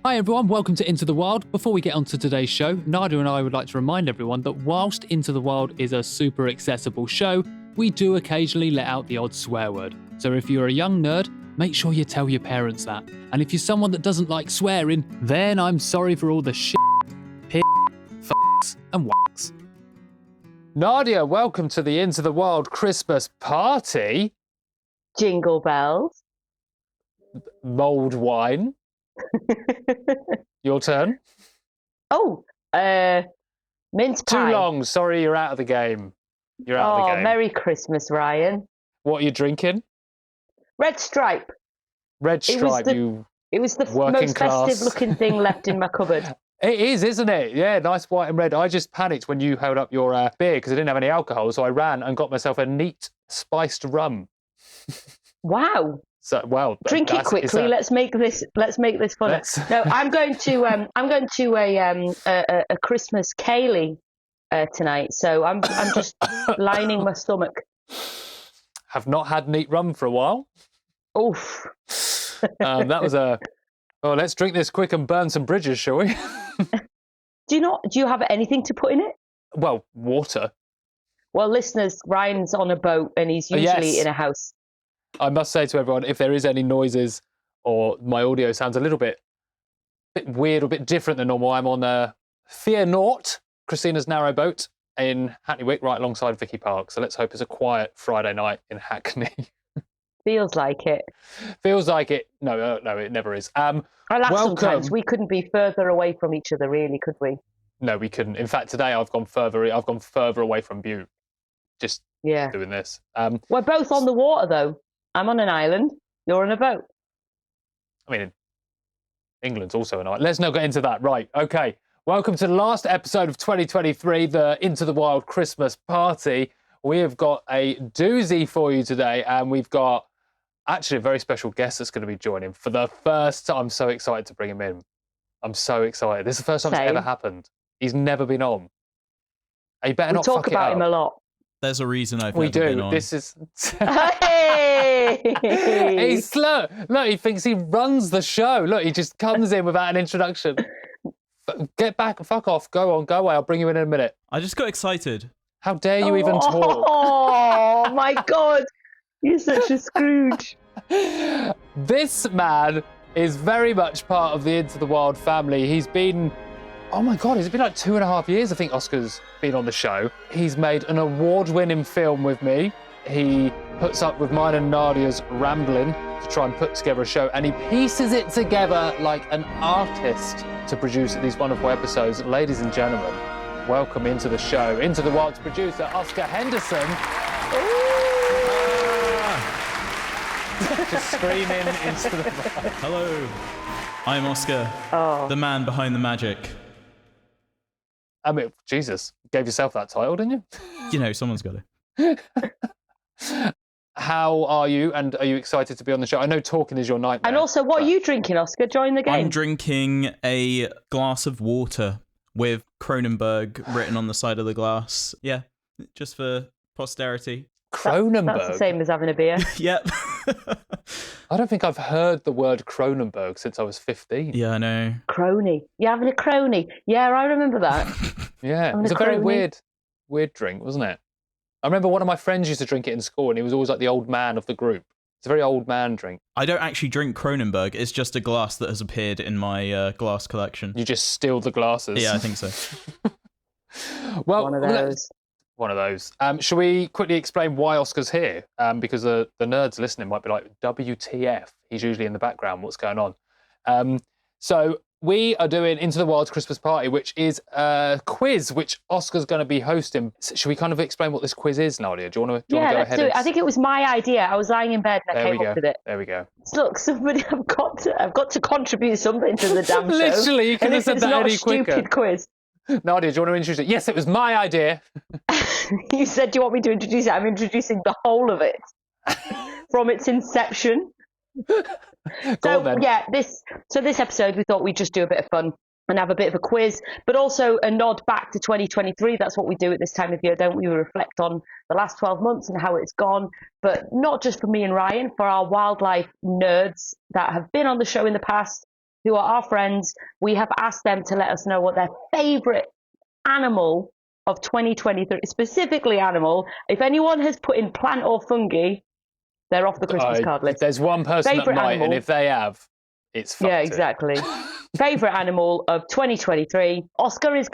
Hi everyone, welcome to Into the Wild. Before we get on to today's show, Nadia and I would like to remind everyone that whilst Into the Wild is a super accessible show, we do occasionally let out the odd swear word. So if you're a young nerd, make sure you tell your parents that. And if you're someone that doesn't like swearing, then I'm sorry for all the shit, piss, f***s and whacks. Nadia, welcome to the Into the Wild Christmas party. Jingle bells. Mulled wine. Your turn. Oh, mince pie. Too long. Sorry, you're out of the game. You're out of the game. Merry Christmas, Ryan. What are you drinking? Red Stripe. Red Stripe. It was the most festive-looking thing left in my cupboard. It is, isn't it? Yeah, nice white and red. I just panicked when you held up your beer because I didn't have any alcohol, so I ran and got myself a neat spiced rum. Wow. So, well, drink it quickly. Let's make this fun. No, I'm going to a Christmas ceilidh tonight. So I'm just lining my stomach. Have not had neat rum for a while. Oof. That was a. Oh, let's drink this quick and burn some bridges, shall we? Do you have anything to put in it? Well, water. Well, listeners, Ryan's on a boat and he's usually in a house. I must say to everyone, if there is any noises or my audio sounds a little bit weird or a bit different than normal, I'm on Fear Naught, Christina's narrowboat in Hackney Wick, right alongside Vicky Park. So let's hope it's a quiet Friday night in Hackney. Feels like it. Feels like it. No, it never is. Sometimes we couldn't be further away from each other, really, could we? No, we couldn't. In fact, today I've gone further away from Butte. Just doing this. We're both on the water, though. I'm on an island. You're on a boat. I mean, England's also an island. Let's not get into that. Right. Okay. Welcome to the last episode of 2023, the Into the Wild Christmas party. We have got a doozy for you today, and we've got actually a very special guest that's going to be joining for the first time. I'm so excited to bring him in. I'm so excited. This is the first time it's ever happened. He's never been on. You better not fuck it up. We talk about him a lot. There's a reason I've never been on. This is... Hey! He's slow. Look, he thinks he runs the show. Look, he just comes in without an introduction. Get back, fuck off, go away, I'll bring you in a minute. I just got excited. How dare you even talk? Oh, my God. You're such a Scrooge. This man is very much part of the Into the Wild family. He's been... Oh my God, it's been like 2.5 years, I think Oscar's been on the show. He's made an award-winning film with me. He puts up with mine and Nadia's rambling to try and put together a show, and he pieces it together like an artist to produce these wonderful episodes. Ladies and gentlemen, welcome into the show, Into the Wild's producer, Oscar Henderson. Just screaming into the mic. Hello, I'm Oscar, the man behind the magic. I mean, Jesus, gave yourself that title, didn't you? You know, someone's got it. How are you, and are you excited to be on the show? I know talking is your nightmare. And also, what are you drinking, Oscar? Join the game. I'm drinking a glass of water with Kronenberg written on the side of the glass. Yeah, just for posterity. Kronenberg? That's the same as having a beer. Yep. I don't think I've heard the word Kronenberg since I was 15. Yeah, I know. Crony. You're having a crony. Yeah, I remember that. Yeah, it was a very weird drink, wasn't it? I remember one of my friends used to drink it in school, and he was always like the old man of the group. It's a very old man drink. I don't actually drink Kronenberg. It's just a glass that has appeared in my glass collection. You just steal the glasses. Yeah, I think so. Well, one of those. Shall we quickly explain why Oscar's here? Because the nerds listening might be like, WTF? He's usually in the background. What's going on? So we are doing Into the Wild's Christmas party, which is a quiz which Oscar's going to be hosting. Should we kind of explain what this quiz is, Nadia? Do you want to go ahead? Let's do it. I think it was my idea. I was lying in bed and I came up with it. There we go. Look, I've got to contribute something to the damn show. Literally, you could have said that any quicker. Stupid quiz. Nadia, do you want to introduce it? Yes, it was my idea. You said, do you want me to introduce it? I'm introducing the whole of it from its inception. Go on, then. This episode, we thought we'd just do a bit of fun and have a bit of a quiz, but also a nod back to 2023. That's what we do at this time of year, don't we? We reflect on the last 12 months and how it's gone, but not just for me and Ryan, for our wildlife nerds that have been on the show in the past, who are our friends. We have asked them to let us know what their favourite animal of 2023, specifically animal. If anyone has put in plant or fungi, they're off the Christmas card list. There's one person Favourite that might, animal. and if they have, it's fucked. Yeah, exactly. Favourite animal of 2023. Oscar is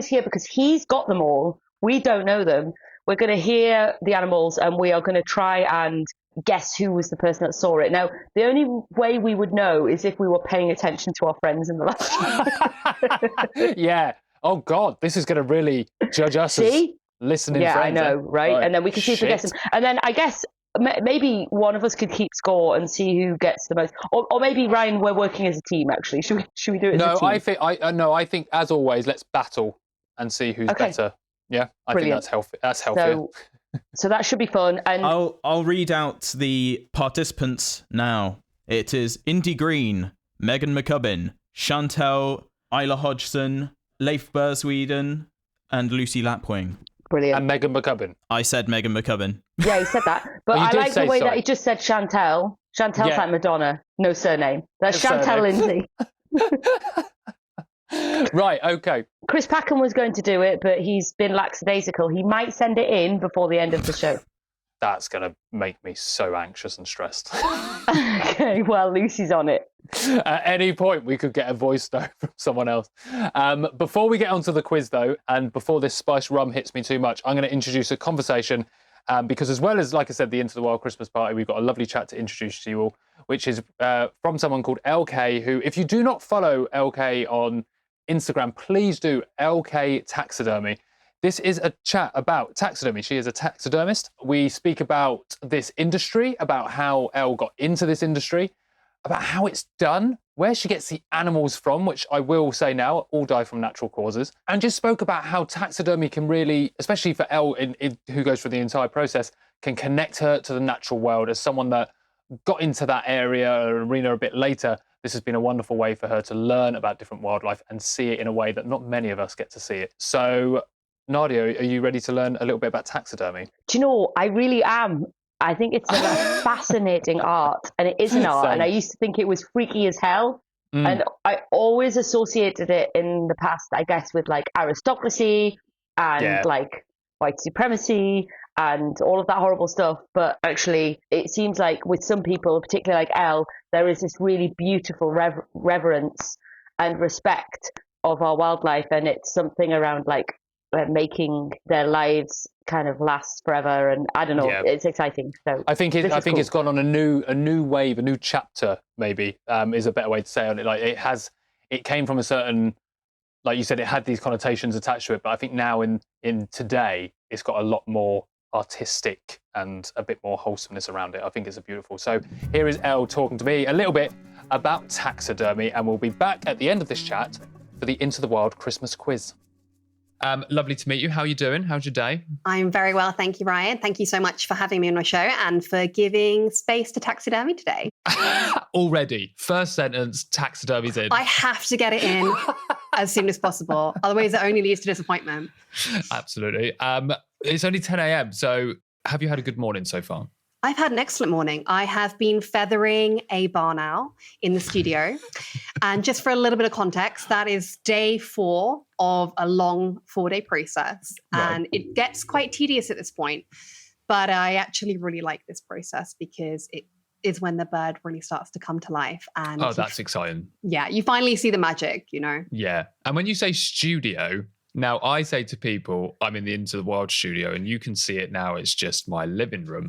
here because he's got them all. We don't know them. We're going to hear the animals and we are going to try and guess who was the person that saw it. Now, the only way we would know is if we were paying attention to our friends in the last Yeah. Oh, God, this is going to really judge us as listening yeah, friends. I know, right? And then we can see if we guess them. And then I guess maybe one of us could keep score and see who gets the most. Or maybe, Ryan, we're working as a team, actually. Should we do it as a team? I think, as always, let's battle and see who's better. Yeah, I think that's healthy. That's healthier. So that should be fun. And I'll read out the participants now. It is Indy Greene, Megan McCubbin, Chantelle, Isla Hodgson, Leif Bersweden, and Lucy Lapwing. Brilliant. And Megan McCubbin. I said Megan McCubbin. Yeah, he said that. But I like the way that he just said Chantelle. Chantelle's like Madonna. No surname. That's Chantelle Lindsay. Right, okay. Chris Packham was going to do it, but he's been lackadaisical. He might send it in before the end of the show. That's going to make me so anxious and stressed. Okay, well, Lucy's on it. At any point, we could get a voice note from someone else. Before we get onto the quiz, though, and before this spiced rum hits me too much, I'm going to introduce a conversation because as well as, like I said, the Into the Wild Christmas party, we've got a lovely chat to introduce to you all, which is from someone called Elle Kaye, who, if you do not follow Elle Kaye on Instagram, please do. Elle Kaye Taxidermy. This is a chat about taxidermy. She is a taxidermist. We speak about this industry, about how Elle got into this industry, about how it's done, where she gets the animals from, which I will say now, all die from natural causes, and just spoke about how taxidermy can really, especially for Elle, who goes through the entire process, can connect her to the natural world. As someone that got into that arena a bit later, this has been a wonderful way for her to learn about different wildlife and see it in a way that not many of us get to see it. So, Nadia, are you ready to learn a little bit about taxidermy? Do you know, I really am. I think it's a fascinating art, and it is an art. Same. And I used to think it was freaky as hell. And I always associated it in the past, I guess, with like aristocracy and like white supremacy and all of that horrible stuff. But actually, it seems like with some people, particularly like Elle, there is this really beautiful reverence and respect of our wildlife. And it's something around like making their lives kind of last forever. And I don't know, it's exciting. So I think cool. It's gone on a new wave, a new chapter, maybe, is a better way to say on it. Like it came from a certain, like you said, it had these connotations attached to it. But I think now in today, it's got a lot more artistic and a bit more wholesomeness around it. I think it's beautiful. So here is Elle talking to me a little bit about taxidermy, and we'll be back at the end of this chat for the Into the Wild Christmas quiz. Lovely to meet you. How are you doing? How's your day? I'm very well, thank you, Ryan. Thank you so much for having me on my show and for giving space to taxidermy today. Already, first sentence, taxidermy's in. I have to get it in as soon as possible. Otherwise, it only leads to disappointment. Absolutely. It's only 10 a.m. So have you had a good morning so far? I've had an excellent morning. I have been feathering a barn owl in the studio. And just for a little bit of context, that is day 4 of a long 4-day process. Right. And it gets quite tedious at this point. But I actually really like this process because it is when the bird really starts to come to life. And that's exciting. Yeah, you finally see the magic, you know? Yeah. And when you say studio, now I say to people, I'm in the Into the Wild studio, and you can see it now. It's just my living room.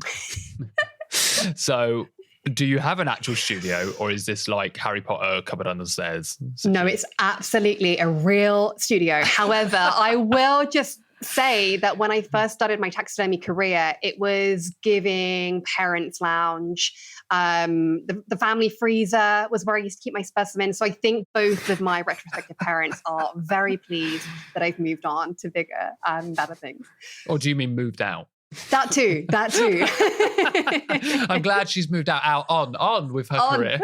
So do you have an actual studio, or is this like Harry Potter cupboard under the stairs? No, it's absolutely a real studio. However, I will just say that when I first started my taxidermy career, it was giving parents' lounge. The family freezer was where I used to keep my specimens. So I think both of my retrospective parents are very pleased that I've moved on to bigger and better things. Or do you mean moved out? That too. I'm glad she's moved out on with her career.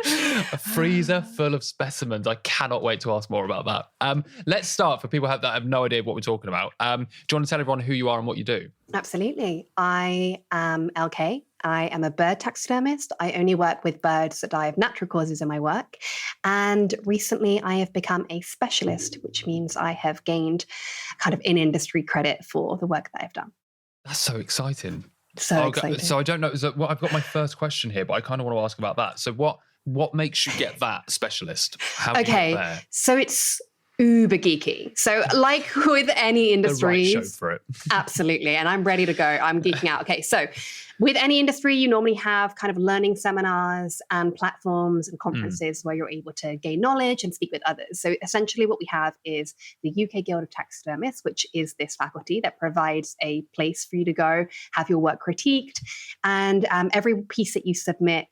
A freezer full of specimens. I cannot wait to ask more about that. Let's start for people that have no idea what we're talking about. Do you want to tell everyone who you are and what you do? Absolutely. I am Elle Kaye. I am a bird taxidermist. I only work with birds that die of natural causes in my work. And recently I have become a specialist, which means I have gained kind of in-industry credit for the work that I've done. That's so exciting. So exciting. So I don't know. Well, I've got my first question here, but I kind of want to ask about that. So what makes you get that specialist? How do you get there? So it's uber geeky. So like with any industry, the right show for it. Absolutely. And I'm ready to go. I'm geeking out. Okay. So with any industry, you normally have kind of learning seminars and platforms and conferences where you're able to gain knowledge and speak with others. So essentially what we have is the UK Guild of Taxidermists, which is this faculty that provides a place for you to go, have your work critiqued. And every piece that you submit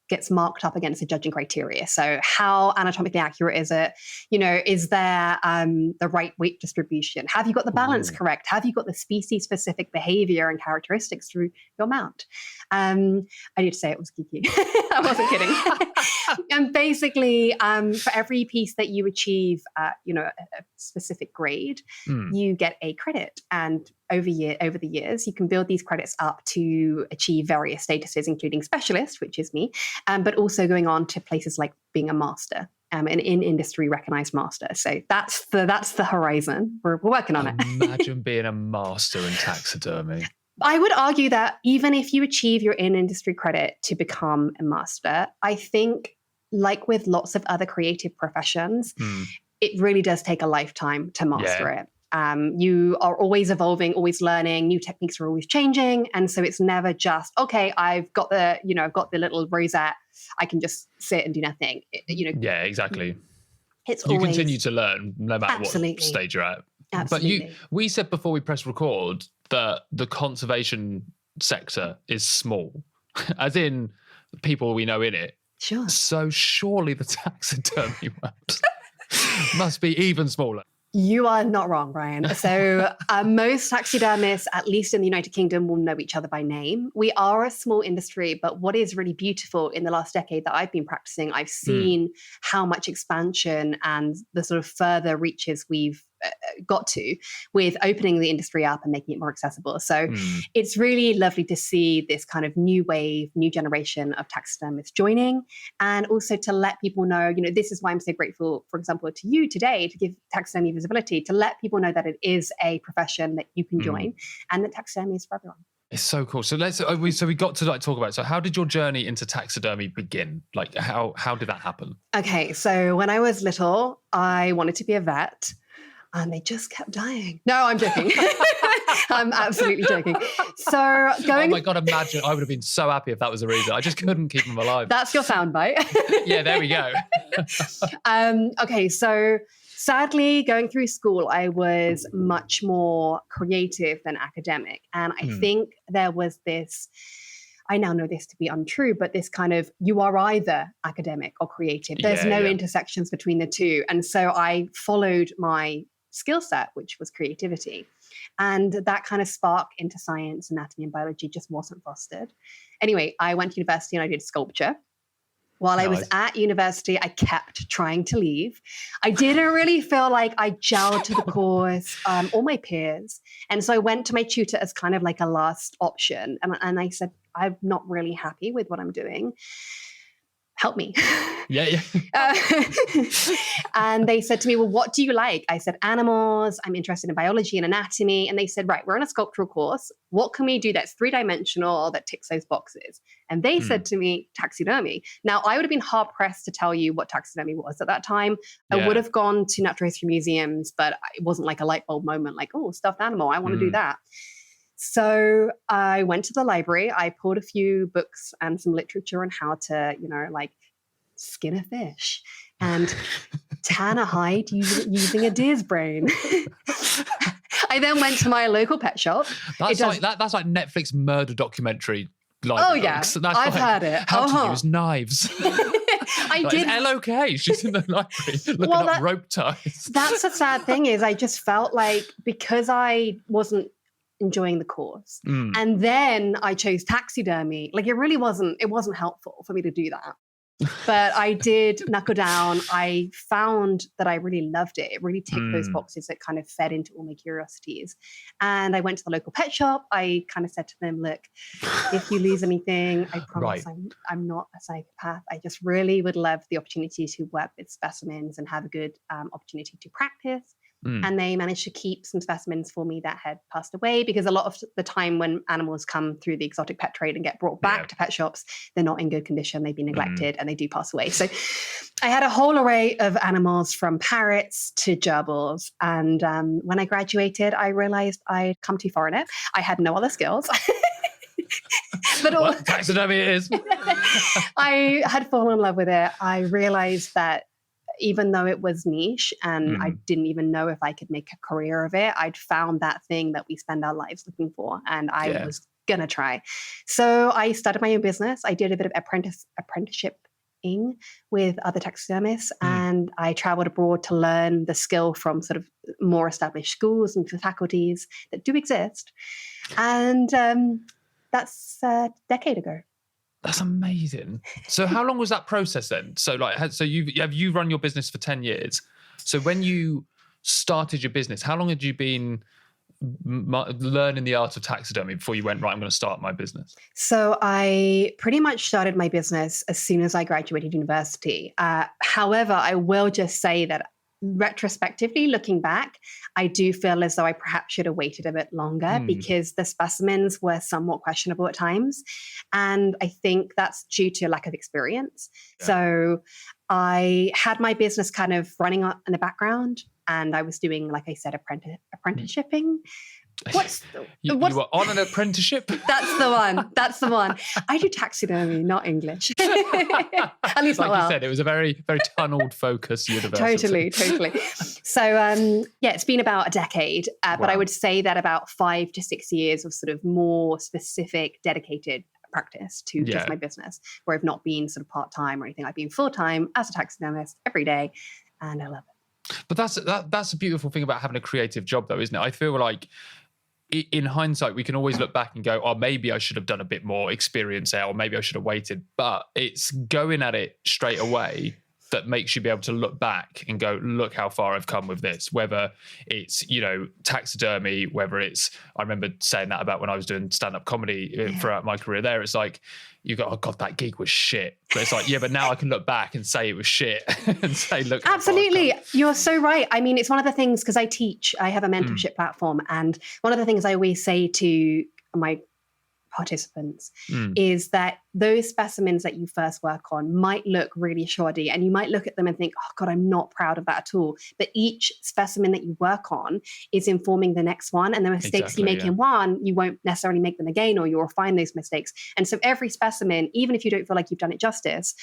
gets marked up against the judging criteria. So how anatomically accurate is it? Is there the right weight distribution? Have you got the balance correct? Have you got the species-specific behavior and characteristics through your mount? I need to say it was geeky. I wasn't kidding. And basically, for every piece that you achieve, a specific grade, you get a credit. And over the years, you can build these credits up to achieve various statuses, including specialist, which is me, but also going on to places like being a master, an in-industry recognized master. So that's the horizon. We're working on it. Imagine being a master in taxidermy. I would argue that even if you achieve your in-industry credit to become a master, I think, like with lots of other creative professions, it really does take a lifetime to master it. You are always evolving, always learning, new techniques are always changing. And so it's never just, okay, I've got the little rosette, I can just sit and do nothing. Yeah, exactly. It's you always continue to learn no matter what stage you're at. Absolutely. But we said before we press record that the conservation sector is small, as in people we know in it. Sure. So surely the taxidermy world must be even smaller. You are not wrong, Brian. So most taxidermists, at least in the United Kingdom, will know each other by name. We are a small industry, but what is really beautiful in the last decade that I've been practicing, I've seen how much expansion and the sort of further reaches we've got to with opening the industry up and making it more accessible. So it's really lovely to see this kind of new wave, new generation of taxidermists joining, and also to let people know, this is why I'm so grateful, for example, to you today to give taxidermy visibility, to let people know that it is a profession that you can join and that taxidermy is for everyone. It's so cool. So we got to talk about it. So how did your journey into taxidermy begin? Like how did that happen? Okay, so when I was little, I wanted to be a vet. And they just kept dying. No, I'm joking. I'm absolutely joking. So oh my God, imagine. I would have been so happy if that was the reason. I just couldn't keep them alive. That's your soundbite. Yeah, there we go. Okay, so sadly, going through school, I was much more creative than academic. And I think there was this, I now know this to be untrue, but this kind of, you are either academic or creative. There's no intersections between the two. And so I followed my skill set, which was creativity. And that kind of spark into science, anatomy, and biology just wasn't fostered. Anyway, I went to university and I did sculpture. While I was at university, I kept trying to leave. I didn't really feel like I gelled to the course, or my peers. And so I went to my tutor as kind of like a last option. And I said, I'm not really happy with what I'm doing. Help me. Yeah. And they said to me, well, what do you like? I said, animals. I'm interested in biology and anatomy. And they said, right, we're on a sculptural course. What can we do that's three-dimensional that ticks those boxes? And they said to me, taxidermy. Now, I would have been hard-pressed to tell you what taxidermy was at that time. I would have gone to natural history museums, but it wasn't like a light bulb moment, like, oh, stuffed animal, I want to do that. So I went to the library. I pulled a few books and some literature on how to, like skin a fish and tan a hide using a deer's brain. I then went to my local pet shop. That's like Netflix murder documentary. Oh yeah, I've heard it. How to use knives. I did. Elle Kaye. She's in the library looking up rope ties. That's the sad thing is I just felt like because I wasn't enjoying the course and then I chose taxidermy, like it wasn't helpful for me to do that. But I did knuckle down. I found that I really loved it. It really ticked those boxes that kind of fed into all my curiosities. And I went to the local pet shop. I kind of said to them, look, if you lose anything, I promise I'm not a psychopath. I just really would love the opportunity to work with specimens and have a good opportunity to practice. And they managed to keep some specimens for me that had passed away, because a lot of the time when animals come through the exotic pet trade and get brought back to pet shops, they're not in good condition, they've been neglected, and they do pass away. So I had a whole array of animals, from parrots to gerbils. And when I graduated, I realized I'd come too far in it. I had no other skills. But taxidermy it is. I had fallen in love with it. I realized that even though it was niche and I didn't even know if I could make a career of it, I'd found that thing that we spend our lives looking for, and I was gonna try. So I started my own business. I did a bit of apprenticeshiping with other taxidermists, and I traveled abroad to learn the skill from sort of more established schools and faculties that do exist. And that's a decade ago. That's amazing. So how long was that process then? So you run your business for 10 years. So when you started your business, how long had you been learning the art of taxidermy before you went, right, I'm going to start my business? So I pretty much started my business as soon as I graduated university. However, I will just say that retrospectively, looking back, I do feel as though I perhaps should have waited a bit longer, because the specimens were somewhat questionable at times. And I think that's due to a lack of experience. Yeah. So I had my business kind of running in the background, and I was doing, like I said, apprenticeshiping. You were on an apprenticeship? That's the one. I do taxidermy, not English. At least like you said, it was a very, very tunneled focus Totally. university. So, it's been about a decade, but I would say that about 5 to 6 years of sort of more specific, dedicated practice to just my business, where I've not been sort of part-time or anything. I've been full-time as a taxidermist every day, and I love it. But that's a beautiful thing about having a creative job, though, isn't it? I feel like in hindsight, we can always look back and go, oh, maybe I should have done a bit more experience there, or maybe I should have waited. But it's going at it straight away that makes you be able to look back and go, look how far I've come with this. Whether it's, taxidermy, whether it's, I remember saying that about when I was doing stand-up comedy throughout my career there. It's like, you go, oh God, that gig was shit. But it's like, but now I can look back and say it was shit and say, look. Absolutely. You're so right. I mean, it's one of the things, because I teach, I have a mentorship platform. And one of the things I always say to my participants is that those specimens that you first work on might look really shoddy, and you might look at them and think, oh God, I'm not proud of that at all. But each specimen that you work on is informing the next one, and the mistakes you make in one, you won't necessarily make them again, or you'll refine those mistakes. And so every specimen, even if you don't feel like you've done it justice,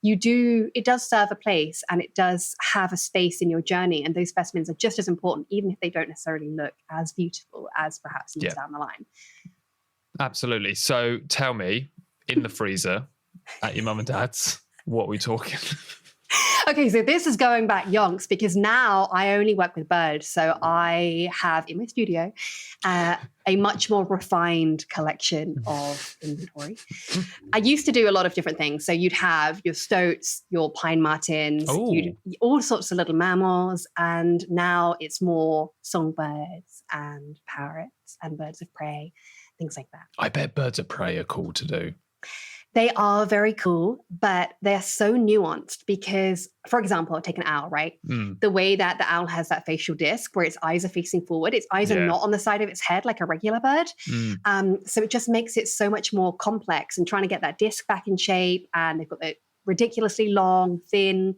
it does serve a place, and it does have a space in your journey. And those specimens are just as important, even if they don't necessarily look as beautiful as perhaps years down the line. Absolutely. So tell me, in the freezer at your mum and dad's, what are we talking? Okay, so this is going back yonks, because now I only work with birds. So I have in my studio a much more refined collection of inventory. I used to do a lot of different things. So you'd have your stoats, your pine martins, all sorts of little mammals. And now it's more songbirds and parrots and birds of prey, things like that. I bet birds of prey are cool to do. They are very cool, but they're so nuanced because, for example, take an owl, right? The way that the owl has that facial disc where its eyes are facing forward, its eyes are not on the side of its head like a regular bird. So it just makes it so much more complex, and trying to get that disc back in shape. And they've got the ridiculously long, thin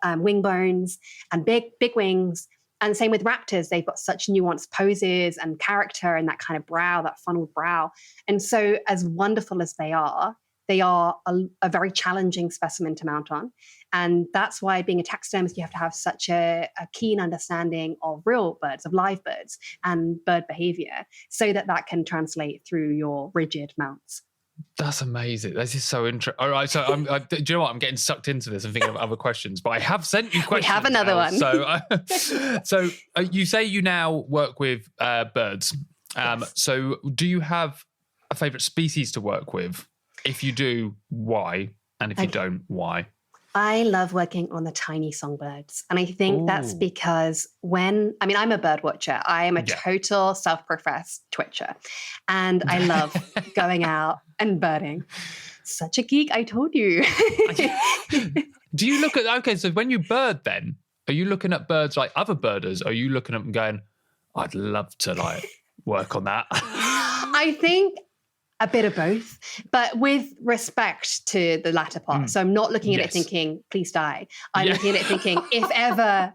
wing bones and big wings. And same with raptors, they've got such nuanced poses and character and that kind of brow, that funneled brow. And so as wonderful as they are a very challenging specimen to mount on. And that's why being a taxidermist, you have to have such a keen understanding of real birds, of live birds and bird behavior, so that can translate through your rigid mounts. That's amazing. This is so interesting. All right, so do you know what? I'm getting sucked into this and thinking of other questions, but I have sent you questions. We have another one. So you say you now work with birds. Yes. So do you have a favourite species to work with? If you do, why? And if you don't, why? I love working on the tiny songbirds. And I think that's Ooh. because I'm a bird watcher. I am a total self-professed twitcher. And I love going out and birding. Such a geek, I told you. Do you look at, so when you bird then, are you looking at birds like other birders? Are you looking at them going, I'd love to like work on that? I think a bit of both, but with respect to the latter part. So I'm not looking at it thinking, please die. I'm looking at it thinking, if ever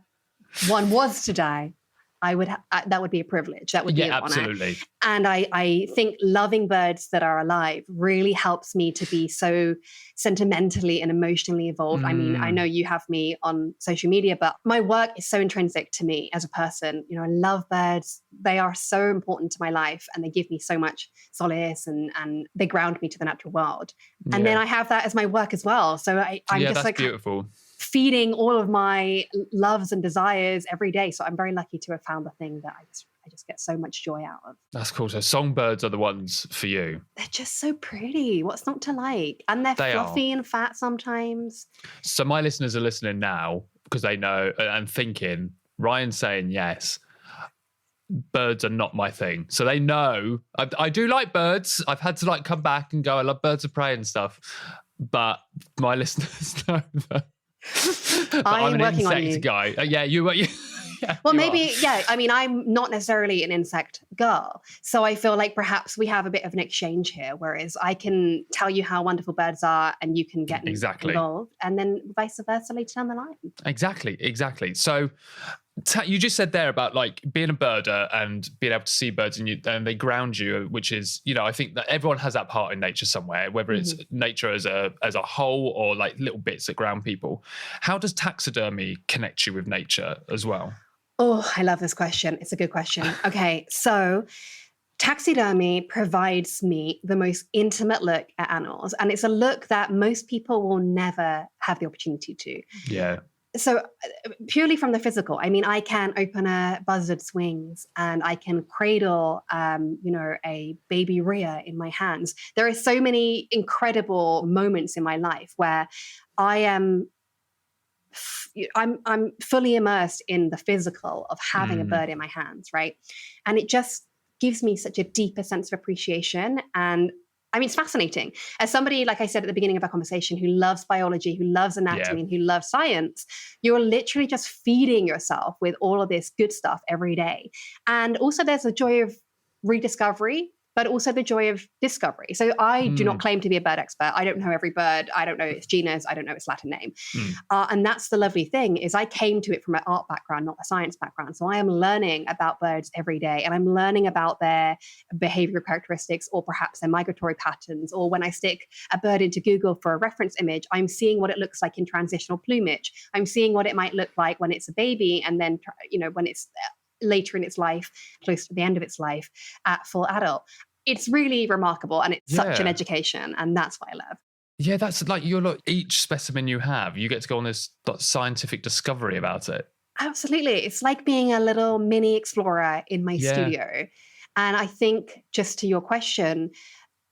one was to die, that would be a privilege. That would be an absolutely. honor. And I think loving birds that are alive really helps me to be so sentimentally and emotionally involved. I mean, I know you have me on social media, but my work is so intrinsic to me as a person. You know, I love birds. They are so important to my life and they give me so much solace and they ground me to the natural world. And then I have that as my work as well. So I'm just like beautiful. Feeding all of my loves and desires every day. So I'm very lucky to have found the thing that I just get so much joy out of. That's cool. So songbirds are the ones for you. They're just so pretty. What's not to like? And they're fluffy and fat sometimes. So my listeners are listening now because they know and thinking, Ryan's saying yes. Birds are not my thing. So they know I do like birds. I've had to like come back and go, I love birds of prey and stuff. But my listeners know that I'm an working insect on you. guy. Well, maybe, I mean, I'm not necessarily an insect girl. So I feel like perhaps we have a bit of an exchange here, whereas I can tell you how wonderful birds are and you can get involved. And then vice versa later down the line. Exactly. So you just said there about like being a birder and being able to see birds and they ground you, which is, you know, I think that everyone has that part in nature somewhere, whether it's nature as a whole or like little bits that ground people. How does taxidermy connect you with nature as well? Oh, I love this question. It's a good question. Okay, so taxidermy provides me the most intimate look at animals, and it's a look that most people will never have the opportunity to. Yeah. So purely from the physical, I mean, I can open a buzzard's wings and I can cradle, a baby rhea in my hands. There are so many incredible moments in my life where I'm fully immersed in the physical of having a bird in my hands, right? And it just gives me such a deeper sense of appreciation. And I mean, it's fascinating. As somebody, like I said at the beginning of our conversation, who loves biology, who loves anatomy, and who loves science, you're literally just feeding yourself with all of this good stuff every day. And also there's a joy of rediscovery, but also the joy of discovery. So I do not claim to be a bird expert. I don't know every bird. I don't know its genus. I don't know its Latin name. And that's the lovely thing is I came to it from an art background, not a science background. So I am learning about birds every day and I'm learning about their behavioral characteristics or perhaps their migratory patterns. Or when I stick a bird into Google for a reference image, I'm seeing what it looks like in transitional plumage. I'm seeing what it might look like when it's a baby and then, when it's later in its life, close to the end of its life, at full adult. It's really remarkable and it's such an education, and that's what I love. Yeah, that's like each specimen you have, you get to go on this scientific discovery about it. Absolutely. It's like being a little mini explorer in my studio. And I think, just to your question,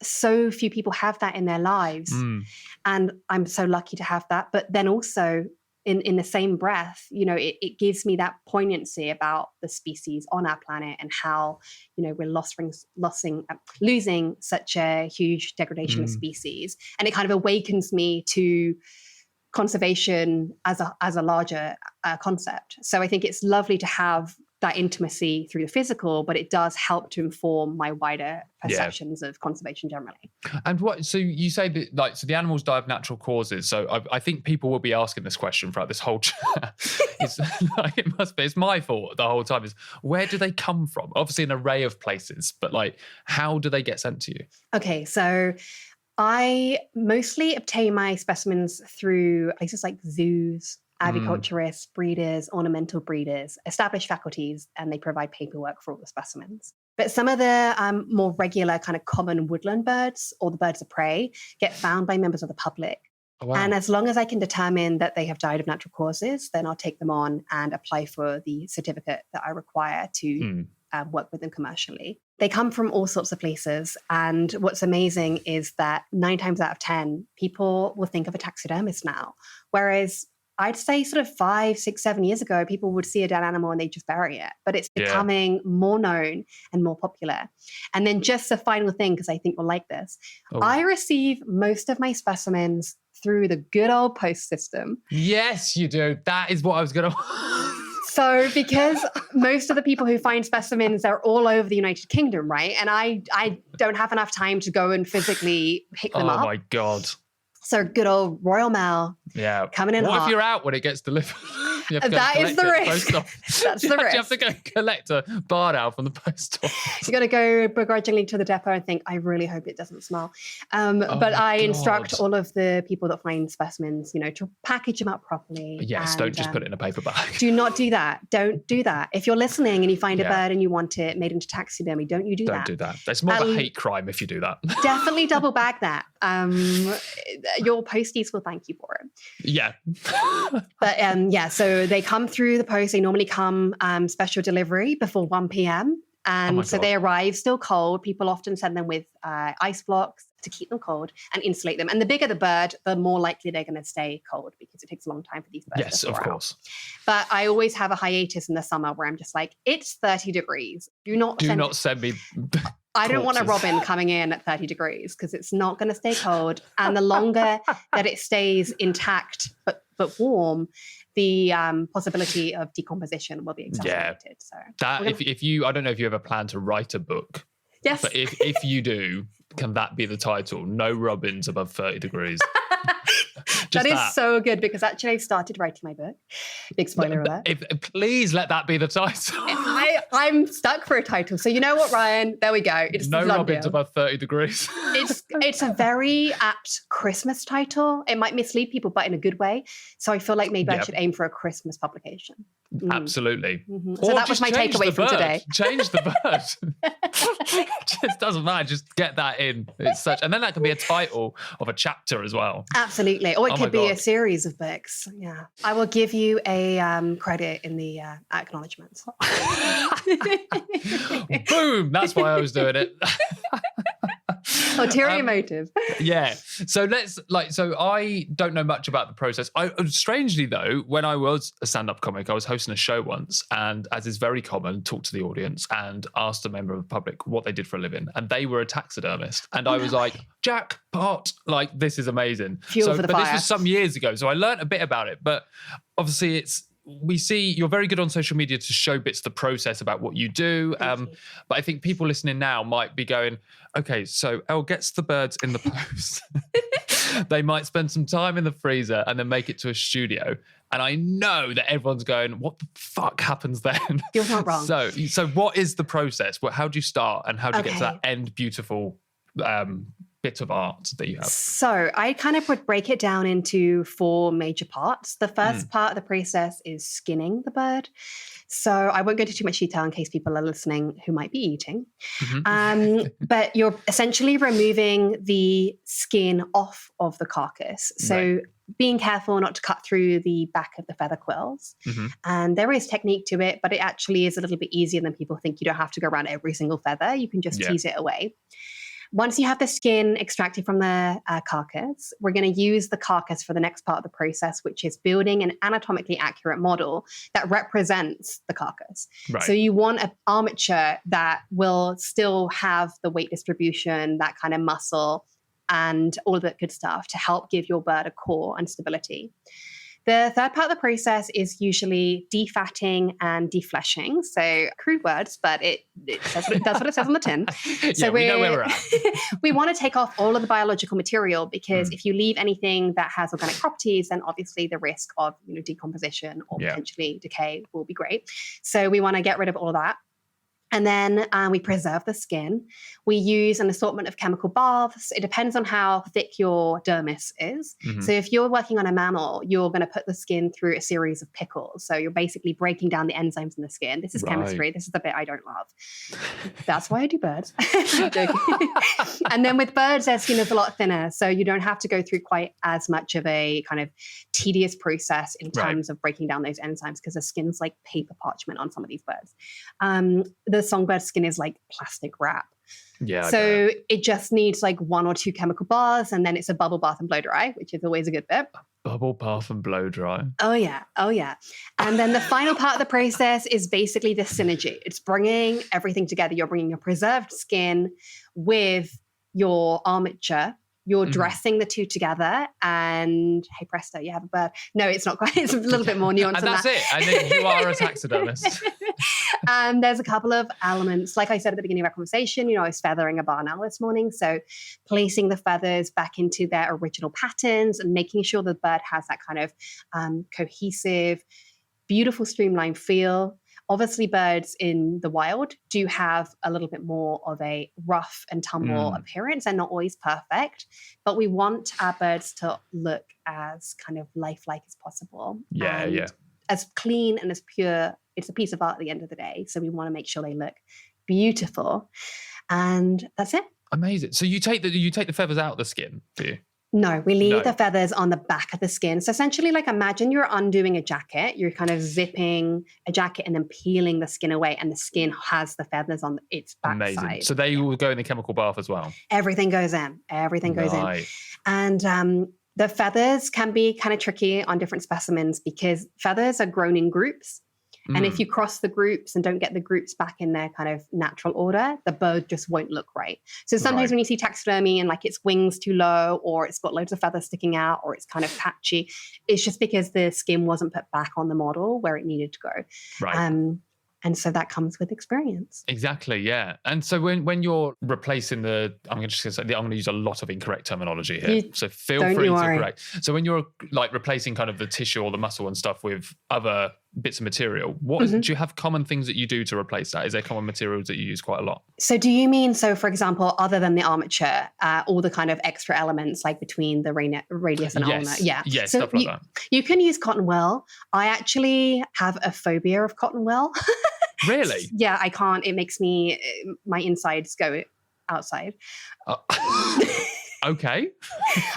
so few people have that in their lives. And I'm so lucky to have that. But then also, in the same breath, it gives me that poignancy about the species on our planet and how, we're losing such a huge degradation of species. And it kind of awakens me to conservation as a larger concept. So I think it's lovely to have that intimacy through the physical, but it does help to inform my wider perceptions of conservation generally. And so you say that, so the animals die of natural causes. So I think people will be asking this question throughout this whole chat. It's my fault the whole time. Is where do they come from? Obviously an array of places, but how do they get sent to you? Okay, so I mostly obtain my specimens through places like zoos, aviculturists, breeders, ornamental breeders, established faculties, and they provide paperwork for all the specimens. But some of the more regular kind of common woodland birds or the birds of prey get found by members of the public. Oh, wow. And as long as I can determine that they have died of natural causes, then I'll take them on and apply for the certificate that I require to work with them commercially. They come from all sorts of places. And what's amazing is that 9 times out of 10, people will think of a taxidermist now. Whereas I'd say sort of 5, 6, 7 years ago, people would see a dead animal and they just bury it. But it's becoming more known and more popular. And then just a final thing, because I think you'll like this. I receive most of my specimens through the good old post system. Yes, you do. That is what I was going to... So because most of the people who find specimens are all over the United Kingdom, right? And I don't have enough time to go and physically pick them up. Oh, my God. So good old Royal Mail coming in hot. What if you're out when it gets delivered? That is the risk. That's the risk. You have to go collect a bar now from the post office. You got to go begrudgingly to the depot and think, I really hope it doesn't smell. But I instruct all of the people that find specimens, to package them up properly. Yes, don't just put it in a paper bag. Do not do that. Don't do that. If you're listening and you find a bird and you want it made into taxidermy, don't you do that. Don't do that. It's more of a hate crime if you do that. Definitely double bag that. Your posties will thank you for it. Yeah. But so they come through the post. They normally come special delivery before 1 p.m. And so they arrive still cold. People often send them with ice blocks to keep them cold and insulate them. And the bigger the bird, the more likely they're going to stay cold because it takes a long time for these birds to thaw out. Yes, of course. But I always have a hiatus in the summer where I'm just like, it's 30 degrees. Do not send me... I don't want a robin coming in at 30 degrees because it's not going to stay cold. And the longer that it stays intact but warm, the possibility of decomposition will be exacerbated. So if you, I don't know if you ever plan to write a book. Yes. But if you do, can that be the title? No robins above 30 degrees. That is so good because actually I started writing my book. Big spoiler alert. Please let that be the title. I'm stuck for a title. So you know what, Ryan? There we go. It's No robins above 30 degrees. It's a very apt Christmas title. It might mislead people, but in a good way. So I feel like maybe I should aim for a Christmas publication. Absolutely. Mm-hmm. So that was my takeaway from today. Change the bird. Just doesn't matter. Just get that in. And then that can be a title of a chapter as well. Absolutely. Or it could be a series of books. Yeah. I will give you a credit in the acknowledgements. Boom. That's why I was doing it. Ulterior motive. Yeah. So I don't know much about the process. Strangely though, when I was a stand-up comic, I was hosting a show once and, as is very common, talked to the audience and asked a member of the public what they did for a living. And they were a taxidermist. And I was like, jackpot, this is amazing. Fuel for the fire. This was some years ago. So I learned a bit about it. But obviously we see you're very good on social media to show bits of the process about what you do. But I think people listening now might be going, okay, so Elle gets the birds in the post. They might spend some time in the freezer and then make it to a studio. And I know that everyone's going, what the fuck happens then? You're not wrong. So what is the process? How do you start and how do you get to that end beautiful bit of art that you have? So I kind of would break it down into 4 major parts. The first part of the process is skinning the bird. So I won't go into too much detail in case people are listening who might be eating. Mm-hmm. But you're essentially removing the skin off of the carcass. So being careful not to cut through the back of the feather quills. Mm-hmm. And there is technique to it, but it actually is a little bit easier than people think. You don't have to go around every single feather. You can just tease it away. Once you have the skin extracted from the carcass, we're going to use the carcass for the next part of the process, which is building an anatomically accurate model that represents the carcass. Right. So you want an armature that will still have the weight distribution, that kind of muscle, and all of that good stuff to help give your bird a core and stability. The third part of the process is usually defatting and defleshing. So crude words, but it says does what it says on the tin. So we know where we're at. We want to take off all of the biological material because if you leave anything that has organic properties, then obviously the risk of decomposition or potentially decay will be great. So we want to get rid of all of that. And then we preserve the skin. We use an assortment of chemical baths. It depends on how thick your dermis is. Mm-hmm. So if you're working on a mammal, you're going to put the skin through a series of pickles. So you're basically breaking down the enzymes in the skin. This is chemistry. This is the bit I don't love. That's why I do birds. And then with birds, their skin is a lot thinner. So you don't have to go through quite as much of a kind of tedious process in terms of breaking down those enzymes because the skin's like paper parchment on some of these birds. The the songbird skin is like plastic wrap. Yeah. So it just needs like 1 or 2 chemical baths, and then it's a bubble bath and blow dry, which is always a good bit. Bubble bath and blow dry. Oh yeah. And then the final part of the process is basically the synergy. It's bringing everything together. You're bringing your preserved skin with your armature. You're dressing the two together, and hey presto, you have a bird. No, it's not quite. It's a little bit more nuanced And than that's that. it. And then you are a taxidermist. And there's a couple of elements. Like I said at the beginning of our conversation, I was feathering a barn owl this morning. So placing the feathers back into their original patterns and making sure the bird has that kind of cohesive, beautiful streamlined feel. Obviously, birds in the wild do have a little bit more of a rough and tumble appearance. They're not always perfect, but we want our birds to look as kind of lifelike as possible. Yeah. As clean and as pure. It's a piece of art at the end of the day. So we want to make sure they look beautiful. And that's it. Amazing. So you take the feathers out of the skin, do you? No, we leave the feathers on the back of the skin. So essentially, like imagine you're undoing a jacket. You're kind of zipping a jacket and then peeling the skin away, and the skin has the feathers on its backside. Amazing. So they will go in the chemical bath as well. Everything goes in. And the feathers can be kind of tricky on different specimens because feathers are grown in groups. And if you cross the groups and don't get the groups back in their kind of natural order, the bird just won't look right. So sometimes when you see taxidermy and like its wings too low, or it's got loads of feathers sticking out, or it's kind of patchy, it's just because the skin wasn't put back on the model where it needed to go. Right. And so that comes with experience. Exactly, yeah. And so when you're replacing I'm going to use a lot of incorrect terminology here. So feel free to correct. So when you're like replacing kind of the tissue or the muscle and stuff with other bits of material, do you have common things that you do to replace that? Is there common materials that you use quite a lot? So do you mean, for example, other than the armature, all the kind of extra elements like between the radius and ulna? Yeah. Yes, so stuff like that. You can use cotton wool. I actually have a phobia of cotton wool. Really? Yeah, I can't. It makes my insides go outside. Okay.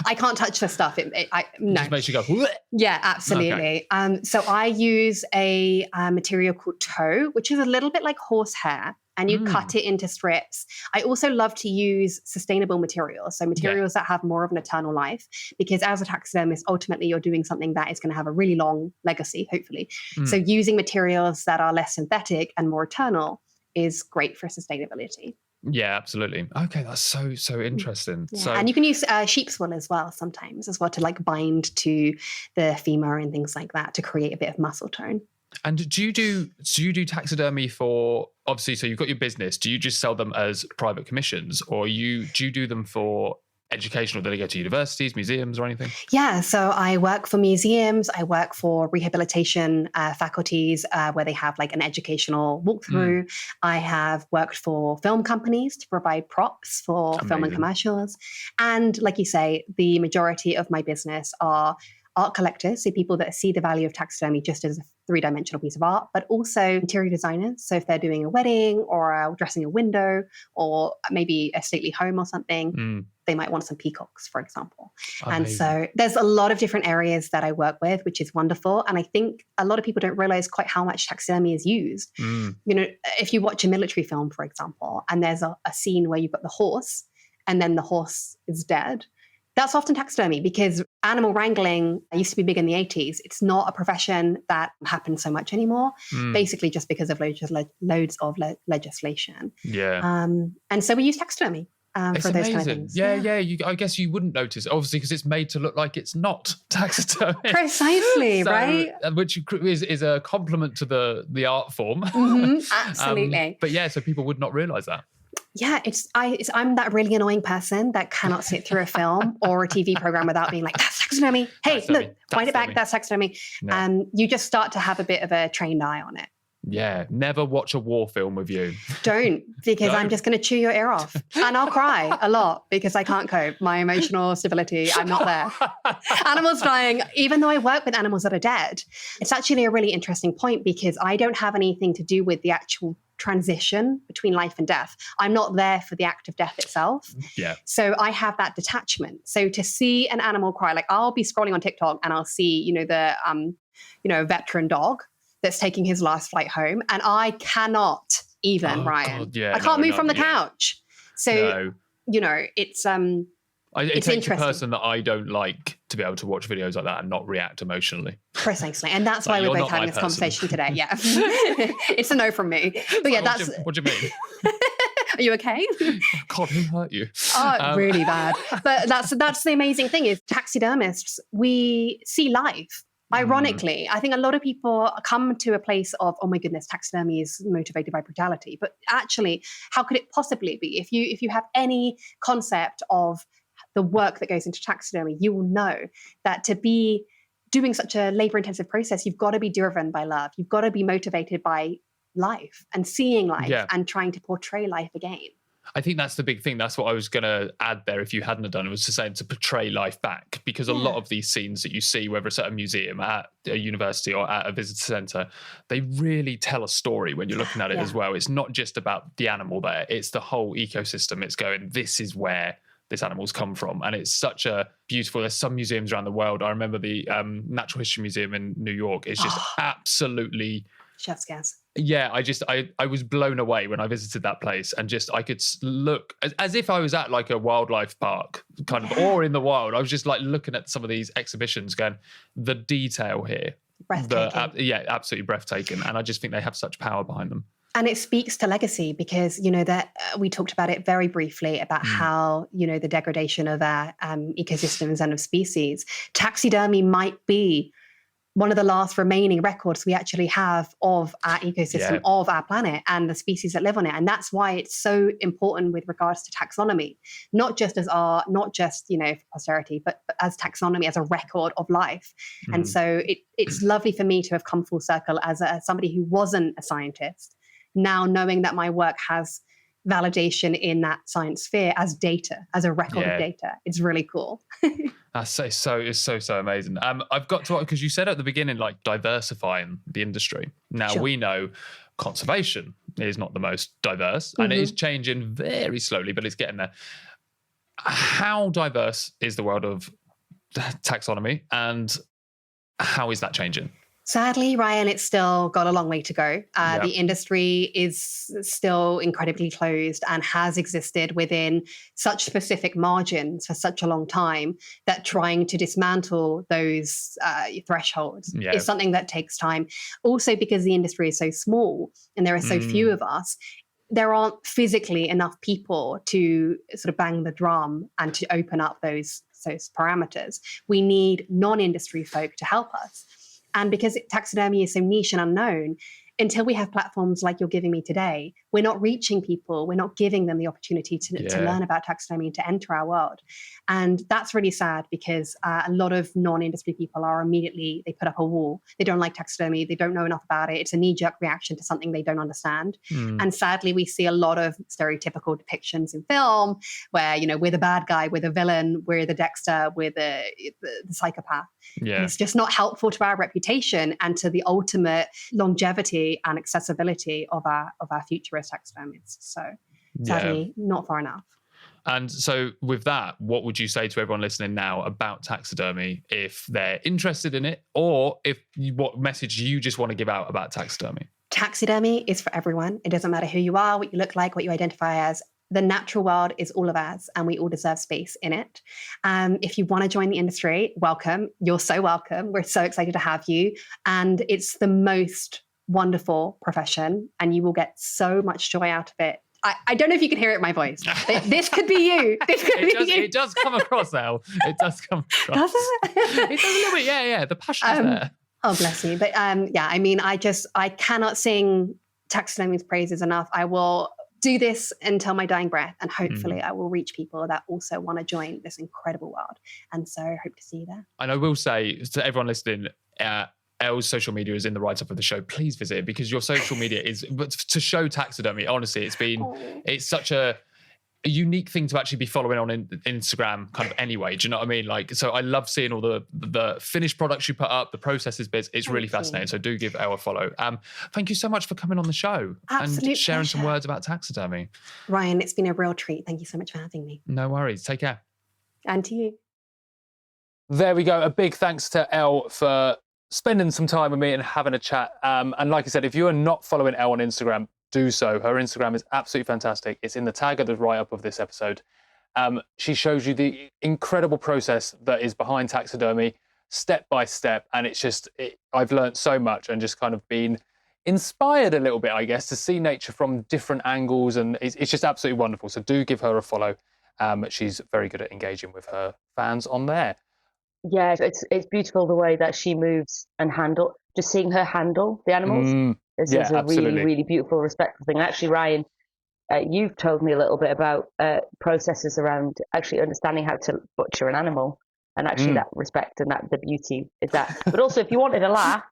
I can't touch the stuff. No. It just makes you go, "Bleh." Yeah, absolutely. Okay. So I use a material called tow, which is a little bit like horsehair, and you cut it into strips. I also love to use sustainable materials, so materials that have more of an eternal life, because as a taxidermist, ultimately you're doing something that is going to have a really long legacy, hopefully. So using materials that are less synthetic and more eternal is great for sustainability. Yeah, absolutely. Okay, that's so interesting. Yeah. So, and you can use sheep's wool as well sometimes to like bind to the femur and things like that to create a bit of muscle tone. And do you do taxidermy for, obviously, so you've got your business, do you just sell them as private commissions, or do you do them for educational? Do they go to universities, museums, or anything? Yeah, so I work for museums. I work for rehabilitation faculties where they have like an educational walkthrough. I have worked for film companies to provide props for film and commercials. And like you say, the majority of my business are art collectors, so people that see the value of taxidermy just as a three-dimensional piece of art, but also interior designers. So if they're doing a wedding or dressing a window or maybe a stately home or something, they might want some peacocks, for example. Amazing. And so there's a lot of different areas that I work with, which is wonderful. And I think a lot of people don't realize quite how much taxidermy is used. If you watch a military film, for example, and there's a scene where you've got the horse and then the horse is dead, that's often taxidermy, because animal wrangling used to be big in the 80s. It's not a profession that happens so much anymore, basically just because of loads of legislation. Yeah. And so we use taxidermy for those amazing. kind of things. Yeah. I guess you wouldn't notice, obviously, because it's made to look like it's not taxidermy. Precisely, right? Which is a compliment to the art form. Absolutely. But yeah, so people would not realise that. Yeah, I'm that really annoying person that cannot sit through a film or a TV program without being like, that's taxidermy. Hey, look, wind it back, that's taxidermy. No. You just start to have a bit of a trained eye on it. Yeah, never watch a war film with you. Don't, because I'm just going to chew your ear off. And I'll cry a lot because I can't cope. My emotional stability, I'm not there. Animals dying, even though I work with animals that are dead, it's actually a really interesting point because I don't have anything to do with the actual transition between life and death. I'm not there for the act of death itself. Yeah. So I have that detachment. So to see an animal cry, like I'll be scrolling on TikTok and I'll see, a veteran dog that's taking his last flight home. And I cannot even, Ryan. God, yeah, I can't move from the yeah. couch. So, it's it takes a interesting. person that I don't like to be able to watch videos like that and not react emotionally. Precisely. And that's why Like, we're you're both not having my this person. conversation today. Yeah. It's a no from me. But yeah, that's... What do you mean? Are you okay? God, who hurt you? Oh, really bad. But that's the amazing thing is taxidermists, we see life. Ironically, I think a lot of people come to a place of, oh my goodness, taxidermy is motivated by brutality. But actually, how could it possibly be? If you have any concept of the work that goes into taxidermy, you will know that to be doing such a labor-intensive process, you've got to be driven by love. You've got to be motivated by life and seeing life and trying to portray life again. I think that's the big thing. That's what I was going to add there if you hadn't have done it, was to say to portray life back. Because a lot of these scenes that you see, whether it's at a museum, at a university or at a visitor centre, they really tell a story when you're looking at it as well. It's not just about the animal there. It's the whole ecosystem. It's going, this is where this animal's come from. And it's such a beautiful, there's some museums around the world. I remember the Natural History Museum in New York is just absolutely... Chef's kiss. Yeah, I was blown away when I visited that place, and just I could look as if I was at like a wildlife park kind of, or in the wild. I was just like looking at some of these exhibitions going, the detail here, breathtaking. Absolutely breathtaking. And I just think they have such power behind them. And it speaks to legacy because, that we talked about it very briefly about how, the degradation of our ecosystems and of species. Taxidermy might be one of the last remaining records we actually have of our ecosystem, of our planet and the species that live on it. And that's why it's so important with regards to taxonomy, not just as art, not just, for posterity, but as taxonomy, as a record of life. And so it's lovely for me to have come full circle as somebody who wasn't a scientist, now knowing that my work has validation in that science sphere as data, as a record of data. It's really cool. That's so amazing. I've got to, because you said at the beginning, like diversifying the industry. Now we know conservation is not the most diverse and it is changing very slowly, but it's getting there. How diverse is the world of taxonomy and how is that changing? Sadly, Ryan, it's still got a long way to go. The industry is still incredibly closed and has existed within such specific margins for such a long time that trying to dismantle those thresholds is something that takes time. Also, because the industry is so small and there are so few of us, there aren't physically enough people to sort of bang the drum and to open up those parameters. We need non-industry folk to help us. And because taxidermy is so niche and unknown, until we have platforms like you're giving me today, we're not reaching people. We're not giving them the opportunity to learn about taxidermy and to enter our world. And that's really sad because a lot of non-industry people are immediately, they put up a wall. They don't like taxidermy. They don't know enough about it. It's a knee-jerk reaction to something they don't understand. And sadly, we see a lot of stereotypical depictions in film where, we're the bad guy, we're the villain, we're the Dexter, we're the psychopath. Yeah. And it's just not helpful to our reputation and to the ultimate longevity and accessibility of our futurist taxidermists. So sadly, not far enough. And so with that, what would you say to everyone listening now about taxidermy if they're interested in it, or what message you just want to give out about taxidermy? Taxidermy is for everyone. It doesn't matter who you are, what you look like, what you identify as. The natural world is all of ours and we all deserve space in it. If you want to join the industry, welcome. You're so welcome. We're so excited to have you. And it's the most wonderful profession and you will get so much joy out of it. I don't know if you can hear it in my voice. This could be you. It does come across now. It does come across. Does it? It does a little bit. Yeah. The passion is there. Oh, bless you. But I cannot sing taxidermy's praises enough. I will do this until my dying breath and hopefully I will reach people that also want to join this incredible world. And so I hope to see you there. And I will say to everyone listening, Elle's social media is in the write-up of the show. Please visit it because your social media is, but to show taxidermy, honestly, it's such a unique thing to actually be following on Instagram kind of anyway. Do you know what I mean? Like, so I love seeing all the finished products you put up, the processes bits. It's really fascinating. So do give Elle a follow. Thank you so much for coming on the show and sharing some words about taxidermy. Ryan, it's been a real treat. Thank you so much for having me. No worries. Take care. And to you. There we go. A big thanks to Elle for spending some time with me and having a chat. And like I said, if you are not following Elle on Instagram, do so. Her Instagram is absolutely fantastic. It's in the tag of the write-up of this episode. She shows you the incredible process that is behind taxidermy, step by step. And it's just, I've learned so much and just kind of been inspired a little bit, I guess, to see nature from different angles. And it's just absolutely wonderful. So do give her a follow. She's very good at engaging with her fans on there. Yeah, it's beautiful the way that she moves and just seeing her handle the animals. This is a absolutely. really, really beautiful, respectful thing. Actually, Ryan, you've told me a little bit about processes around actually understanding how to butcher an animal, and actually that respect and that the beauty is that. But also, if you wanted a laugh,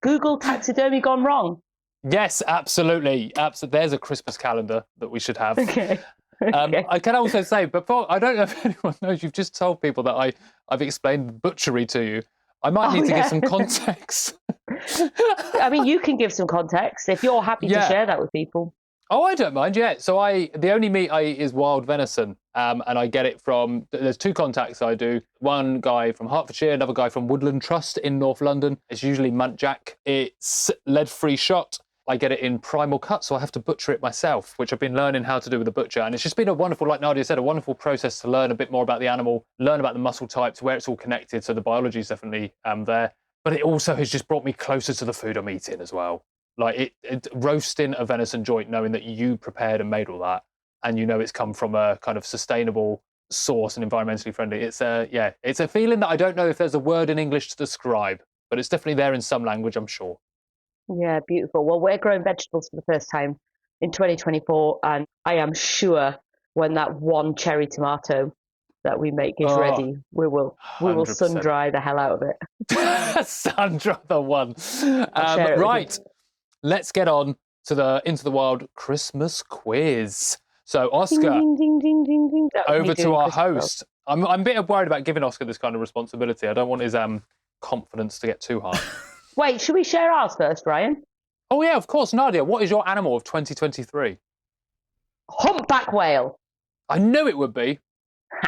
Google taxidermy gone wrong. Yes, absolutely. There's a Christmas calendar that we should have. Okay. Okay. I can also say, before, I don't know if anyone knows, you've just told people that I've explained butchery to you. I might need to give some context. I mean, you can give some context if you're happy to share that with people. Oh, I don't mind, yeah. So the only meat I eat is wild venison, and I get it from, there's two contacts I do. One guy from Hertfordshire, another guy from Woodland Trust in North London. It's usually muntjac. It's lead-free shot. I get it in primal cut, so I have to butcher it myself, which I've been learning how to do with a butcher. And it's just been a wonderful, like Nadia said, a wonderful process to learn a bit more about the animal, learn about the muscle types, where it's all connected. So the biology is definitely there. But it also has just brought me closer to the food I'm eating as well. Like roasting a venison joint, knowing that you prepared and made all that, and you know it's come from a kind of sustainable source and environmentally friendly. It's a feeling that I don't know if there's a word in English to describe, but it's definitely there in some language, I'm sure. Yeah, beautiful. Well, we're growing vegetables for the first time in 2024, and I am sure when that one cherry tomato that we make is ready, we will 100%. Sun dry the hell out of it. Sun dry the one. Right, let's get on to the Into the Wild Christmas quiz. So Oscar, ding, ding, ding, ding, ding. over to our host. I'm a bit worried about giving Oscar this kind of responsibility. I don't want his confidence to get too high. Wait, should we share ours first, Ryan? Oh, yeah, of course. Nadia, what is your animal of 2023? Humpback whale. I knew it would be.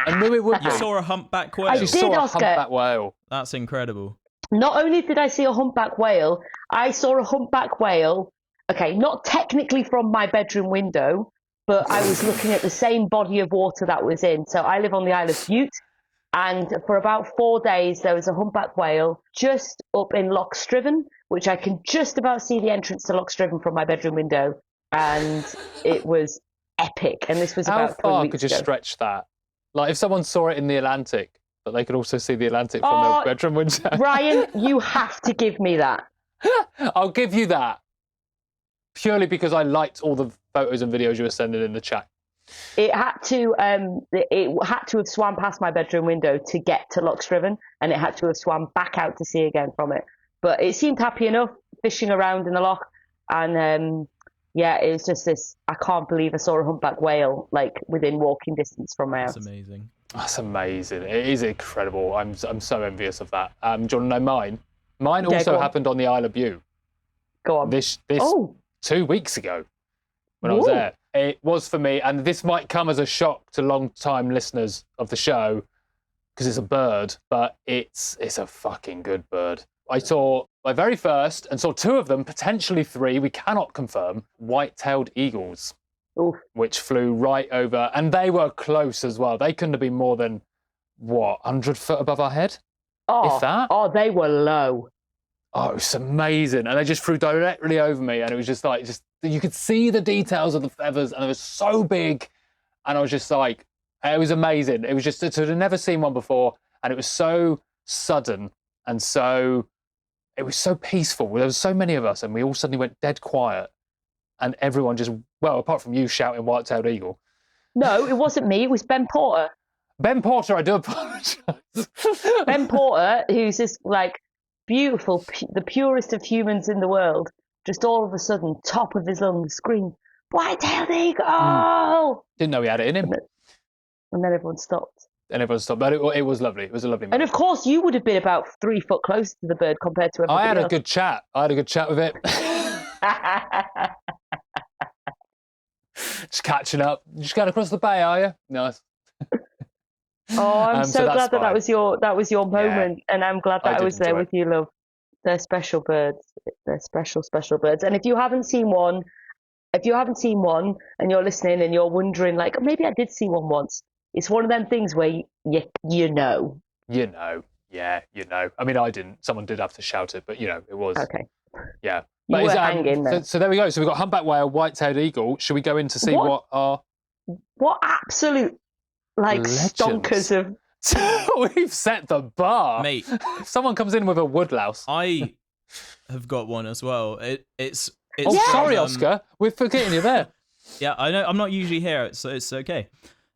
I knew it would be. You saw a humpback whale? I You did, saw a Oscar. humpback whale. That's incredible. Not only did I see a humpback whale, I saw a humpback whale, okay, not technically from my bedroom window, but I was looking at the same body of water that was in. So I live on the Isle of Bute. And for about 4 days, there was a humpback whale just up in Loch Striven, which I can just about see the entrance to Loch Striven from my bedroom window. And it was epic. And this was How about 3 far weeks could you ago. stretch that? Like if someone saw it in the Atlantic, but they could also see the Atlantic from their bedroom window. Ryan, you have to give me that. I'll give you that. Purely because I liked all the photos and videos you were sending in the chat. It had to have swam past my bedroom window to get to Loch Striven, and it had to have swam back out to sea again from it. But it seemed happy enough fishing around in the loch, and it was just this. I can't believe I saw a humpback whale like within walking distance from my house. That's amazing. That's amazing. It is incredible. I'm so envious of that. Do you want to know mine? Mine also happened on the Isle of Bute. Go on. This 2 weeks ago when I was there. It was for me, and this might come as a shock to long-time listeners of the show because it's a bird, but it's a fucking good bird. I saw my very first, and saw two of them, potentially three, we cannot confirm, white-tailed eagles, which flew right over, and they were close as well. They couldn't have been more than, 100 foot above our head? If that? Oh, they were low. Oh, it was amazing. And they just flew directly over me. And it was just like, you could see the details of the feathers and it was so big. And I was just like, it was amazing. It was just, I'd never seen one before. And it was so sudden and it was so peaceful. There was so many of us and we all suddenly went dead quiet. And everyone just, apart from you shouting white-tailed eagle. No, it wasn't me. It was Ben Porter. Ben Porter, I do apologise. Ben Porter, who's this like, beautiful, the purest of humans in the world, just all of a sudden, top of his lungs, screamed, white-tailed eagle! Didn't know he had it in him. And then everyone stopped. But it was lovely. It was a lovely moment. And of course, you would have been about 3 foot closer to the bird compared to everybody I had else. a good chat. With it. Just catching up. You just going across the bay, are you? Nice. Oh, I'm so glad that was your moment, and I'm glad that I was there with you, love. They're special birds. They're special birds. And if you haven't seen one and you're listening and you're wondering, like, maybe I did see one once, it's one of them things where you know. You know. Yeah, you know. I mean, I didn't. Someone did have to shout it, but, you know, it was. Okay. Yeah. You But were hanging there. so there we go. So we've got humpback whale, white-tailed eagle. Should we go in to see what are... What absolute, like, Legends. stonkers of... We've set the bar. Mate. If someone comes in with a woodlouse. I have got one as well. It's Oh, Yeah. sorry, Oscar. We're forgetting you there. Yeah, I know. I'm not usually here, so it's okay.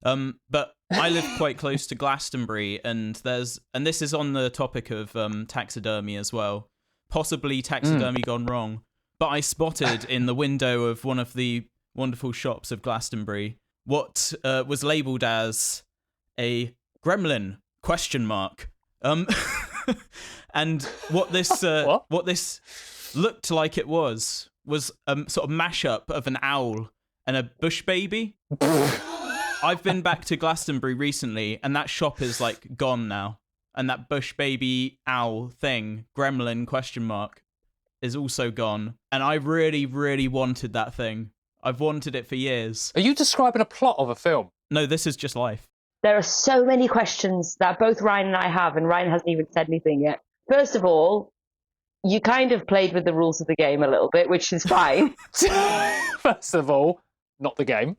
But I live quite close to Glastonbury, and this is on the topic of taxidermy as well. Possibly taxidermy gone wrong. But I spotted in the window of one of the wonderful shops of Glastonbury what was labelled as a gremlin ? And what this what this looked like it was sort of mashup of an owl and a bush baby. I've been back to Glastonbury recently, and that shop is like gone now. And that bush baby owl thing, gremlin ? Is also gone. And I really, really wanted that thing. I've wanted it for years. Are you describing a plot of a film? No, this is just life. There are so many questions that both Ryan and I have, and Ryan hasn't even said anything yet. First of all, you kind of played with the rules of the game a little bit, which is fine. First of all, not the game.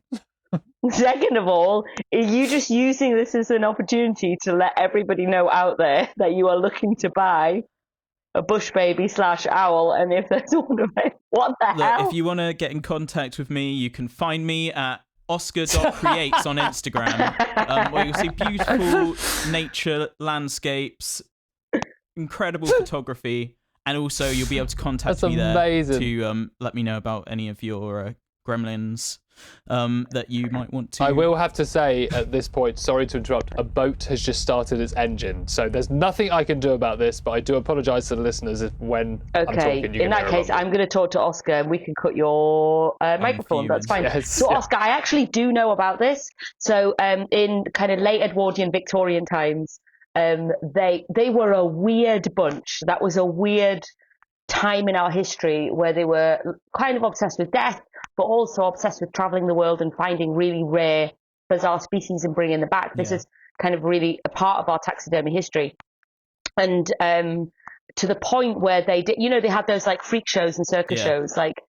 Second of all, are you just using this as an opportunity to let everybody know out there that you are looking to buy a bush baby / owl, and if there's one of it, what the hell? If you want to get in contact with me, you can find me at oscar.creates on Instagram, where you'll see beautiful nature landscapes, incredible photography, and also you'll be able to contact me there to let me know about any of your gremlins that you might want to. I will have to say at this point, sorry to interrupt, a boat has just started its engine, so there's nothing I can do about this, but I do apologise to the listeners if when I'm talking you in that case, I'm going to talk to Oscar and we can cut your microphone. That's fine. Yes, So yeah. Oscar, I actually do know about this. So in kind of late Edwardian Victorian times, they were a weird bunch. That was a weird time in our history where they were kind of obsessed with death, but also obsessed with traveling the world and finding really rare, bizarre species and bringing them back. This is kind of really a part of our taxidermy history. And to the point where they did, they had those like freak shows and circus shows, like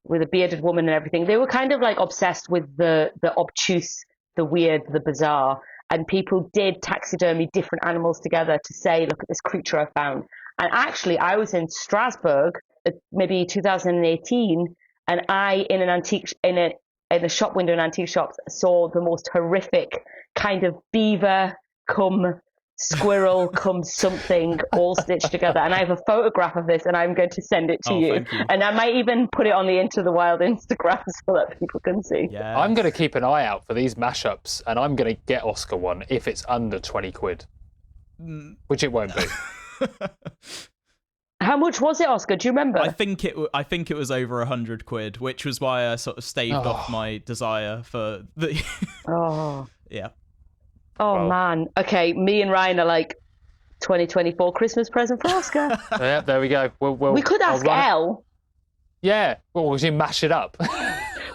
with a bearded woman and everything. They were kind of like obsessed with the obtuse, the weird, the bizarre. And people did taxidermy different animals together to say, look at this creature I found. And actually, I was in Strasbourg, maybe 2018, and I, in a shop window in antique shops, saw the most horrific kind of beaver come squirrel come something all stitched together. And I have a photograph of this, and I'm going to send it to you. Thank you. And I might even put it on the Into the Wild Instagram so that people can see. Yeah. I'm going to keep an eye out for these mashups, and I'm going to get Oscar one if it's under 20 quid, which it won't be. How much was it, Oscar? Do you remember? I think it was over 100 quid, which was why I sort of staved off my desire for the. Oh. Yeah. Oh, Well. man. Okay, me and Ryan are like 2024 Christmas present for Oscar. Yeah, there we go. We could ask Elle. Yeah, well, we should mash it up.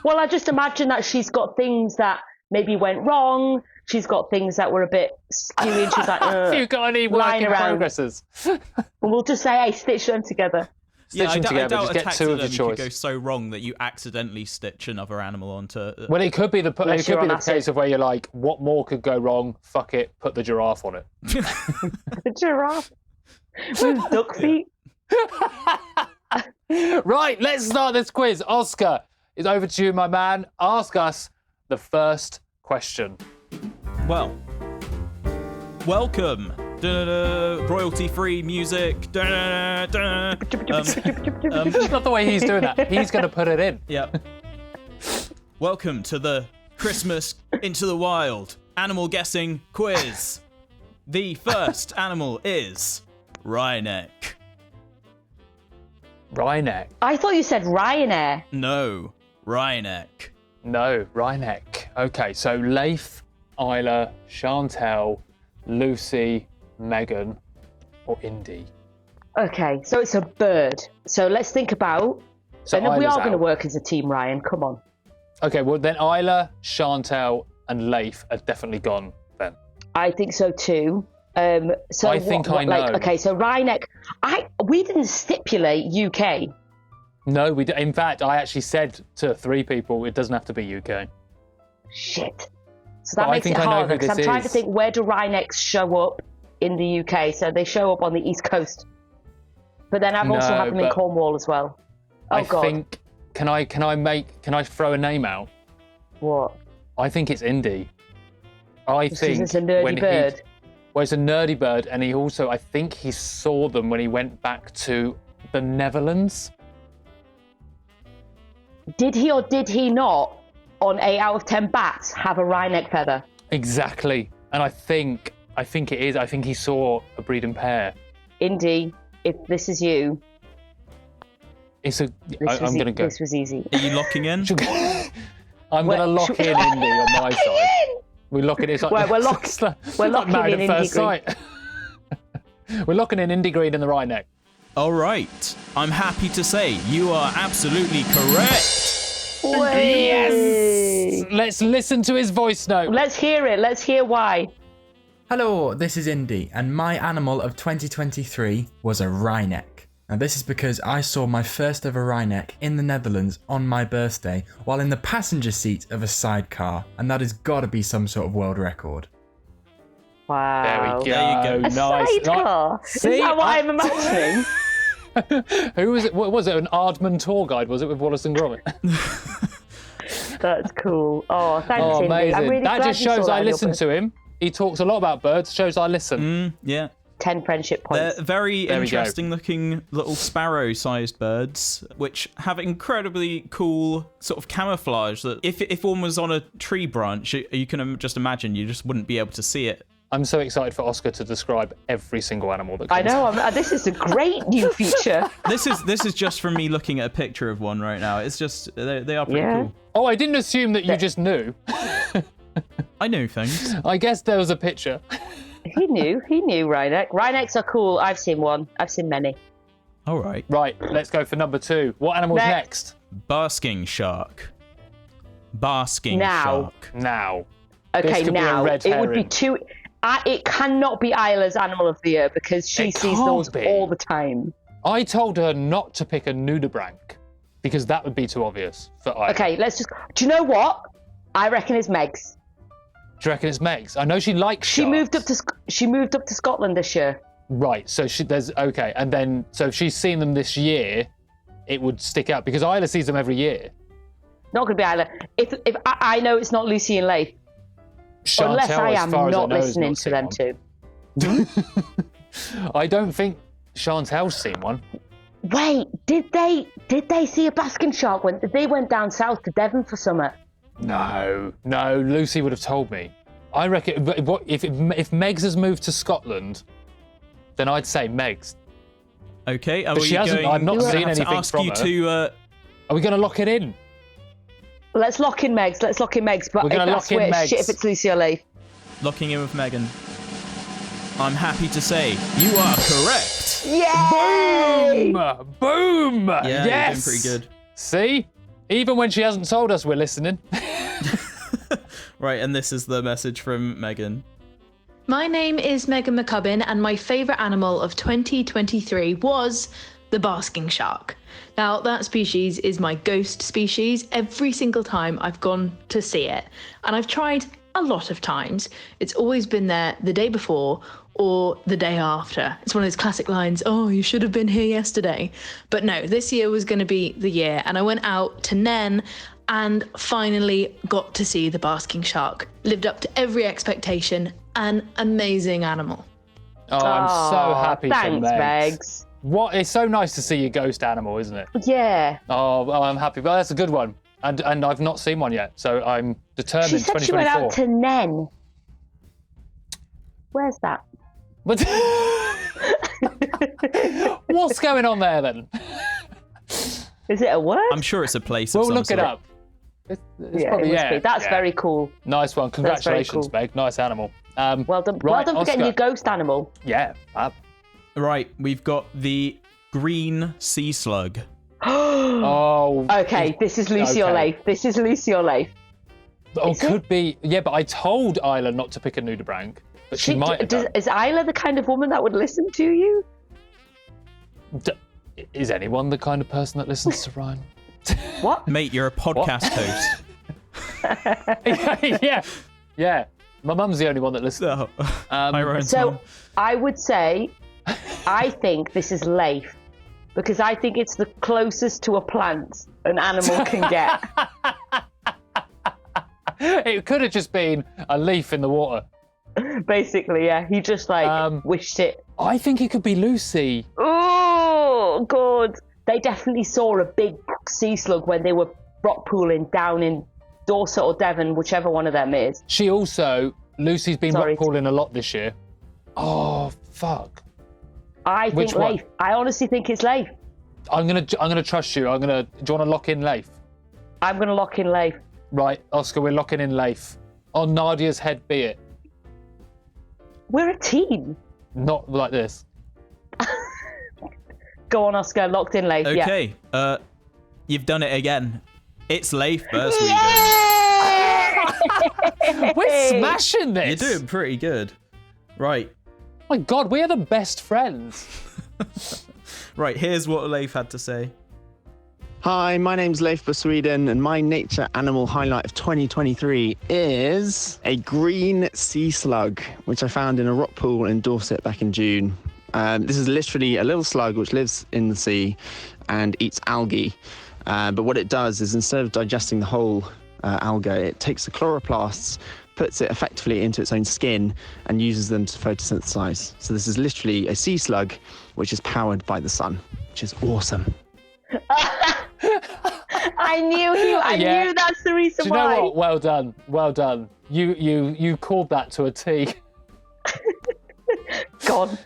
Well, I just imagine that she's got things that maybe went wrong. She's got things that were a bit skewy, and she's like, Have you got any work lying in around. progresses? We'll just say, hey, stitch them together. Stitch them I together, doubt just a get two of your taxidermy could choice. go so wrong that you accidentally stitch another animal onto. Well, it could be the Unless you're on acid. case of where you're like, what more could go wrong? Fuck it, put the giraffe on it. The giraffe with duck feet. Right, let's start this quiz. Oscar, it's over to you, my man. Ask us the first question. Well, welcome. Royalty-free music. It's not the way he's doing that. He's going to put it in. Yep. Welcome to the Christmas Into the Wild animal guessing quiz. The first animal is Wryneck. Wryneck. I thought you said Ryanair. No, Wryneck. No, Wryneck. Okay, so Leif, Isla, Chantelle, Lucy, Megan, or Indy. Okay, so it's a bird. So let's think about. So and we Isla's are going to out. work as a team, Ryan. Come on. Okay, well then Isla, Chantelle, and Leif are definitely gone then. I think so too. So I think I know. okay, so Rhineck. We didn't stipulate UK. No, we. In fact, I actually said to 3 people it doesn't have to be UK. Shit. So But that I makes it think I know harder who because I'm this trying to is. think, where do Rhinecks show up in the UK? So they show up on the East Coast. But then I've also No, had them in but Cornwall as well. Oh I God. think. Can I throw a name out? What? I think it's Indy. I This think is a nerdy when bird. Well, it's a nerdy bird, and he also, I think he saw them when he went back to the Netherlands. Did he or did he not, on 8 out of 10 bats, have a Rhineck feather? Exactly, and I think it is. I think he saw a breeding pair. Indy, if this is you, It's a. I'm going to go. This was easy. Are you locking in? I'm going to lock in Indy on my side. We're locking it. We're locking married in at first Indy Greene. sight. We're locking in Indy Greene and the Rhineck. All right. I'm happy to say you are absolutely correct. Yes! Let's listen to his voice note. Let's hear it. Let's hear why. Hello, this is Indy, and my animal of 2023 was a Rhineck. Now this is because I saw my first ever Rhineck in the Netherlands on my birthday while in the passenger seat of a sidecar, and that has got to be some sort of world record. Wow. There we go. There you go. A Nice. sidecar. See, Is that what I'm imagining? Who was it? What was it? An Aardman tour guide? Was it with Wallace and Gromit? That's cool. Oh, thanks, Oh, Indy. amazing. I'm really That glad just you saw shows that I on your listen birthday. to him. He talks a lot about birds. Shows I listen. Yeah. 10 friendship points. They're very There we go. interesting looking little sparrow-sized birds, which have incredibly cool sort of camouflage that if one was on a tree branch, you can just imagine you just wouldn't be able to see it. I'm so excited for Oscar to describe every single animal that I comes know. This is a great new feature. This is just from me looking at a picture of one right now. It's just they are pretty Yeah. cool. Oh, I didn't assume that you just knew. I know things. I guess there was a picture. He knew, Rhineck. Rhinecks are cool. I've seen one. I've seen many. All right. Right, let's go for number 2. What animal's next? Basking shark. Basking Now. shark. Now. This Okay, could be a now red it would be herring. too. It cannot be Isla's animal of the year because she It sees can't those be. all the time. I told her not to pick a nudibranch because that would be too obvious for Isla. Okay, let's just. Do you know what? I reckon it's Meg's. Do you reckon it's Meg's? I know she likes She sharks. moved up to Scotland this year. Right, so there's okay, and then so if she's seen them this year, it would stick out because Isla sees them every year. Not going to be Isla. If I know it's not Lucy and Leif, Chantelle, unless I as am far as I not know, has listening not to seen them one. two. I don't think Chantelle's seen one. Wait, did they see a basking shark when they went down south to Devon for summer? No, Lucy would have told me. I reckon if Meg's has moved to Scotland, then I'd say Meg's. Okay, are But we she hasn't- going I've not to seen have to anything ask from you her. to Are we going to lock it in? Let's lock in Meg's. But We're if gonna that's lock in weird, Meg's. shit if it's Lucy or Leif. locking in with Megan? I'm happy to say you are correct. Yay! Boom! Yeah, Yes! you're doing pretty good. See? Even when she hasn't told us we're listening. Right, and this is the message from Megan. My name is Megan McCubbin, and my favourite animal of 2023 was the basking shark. Now, that species is my ghost species. Every single time I've gone to see it, and I've tried a lot of times, it's always been there the day before or the day after. It's one of those classic lines, oh, you should have been here yesterday. But no, this year was going to be the year, and I went out to Nen and finally got to see the basking shark. Lived up to every expectation. An amazing animal. Oh, I'm so Aw, happy for thanks, Megs. Megs. What? It's so nice to see your ghost animal, isn't it? Yeah. Oh, well, I'm happy. Well, that's a good one. And I've not seen one yet, so I'm determined. She said she went 2024. out to Nen. Where's that? But what's going on there then? Is it a word? I'm sure it's a place of We'll some look it sort. up. It's probably, it must be. That's yeah. very cool. Nice one. That's very Congratulations, cool. Meg. Nice animal. Well done. Right, well done for getting Oscar. your ghost animal. Yeah. Right, we've got the green sea slug. Oh. Okay, this is Lucy or Leif. This is Lucy or Leif. Oh, could be. Yeah, but I told Isla not to pick a nudibranch, but she might have done. Is Isla the kind of woman that would listen to you? Is anyone the kind of person that listens to Ryan? What? Mate, you're a podcast host. Yeah. My mum's the only one that listens. So, hi, Ryan's So mum. I would say, I think this is Leif, because I think it's the closest to a plant an animal can get. It could have just been a leaf in the water. Basically, yeah. He just wished it. I think it could be Lucy. Oh, God. They definitely saw a big sea slug when they were rock pooling down in Dorset or Devon, whichever one of them is. Lucy's been rock pooling a lot this year. Oh, fuck. I think Leif. I honestly think it's Leif. I'm gonna trust you. Do you want to lock in Leif? I'm gonna lock in Leif. Right, Oscar, we're locking in Leif. On Nadia's head be it. We're a team. Not like this. Go on, Oscar. Locked in Leif. Okay, you've done it again. It's Leif Bersweden. We're smashing this. You're doing pretty good. Right. My God, we are the best friends. Right, here's what Leif had to say. Hi, my name's Leif Bersweden, and my nature animal highlight of 2023 is a green sea slug, which I found in a rock pool in Dorset back in June. This is literally a little slug which lives in the sea and eats algae. But what it does is, instead of digesting the whole alga, it takes the chloroplasts, puts it effectively into its own skin, and uses them to photosynthesize. So this is literally a sea slug which is powered by the sun, which is awesome. I knew that's the reason why. Do you know what? Well done. You called that to a T. God.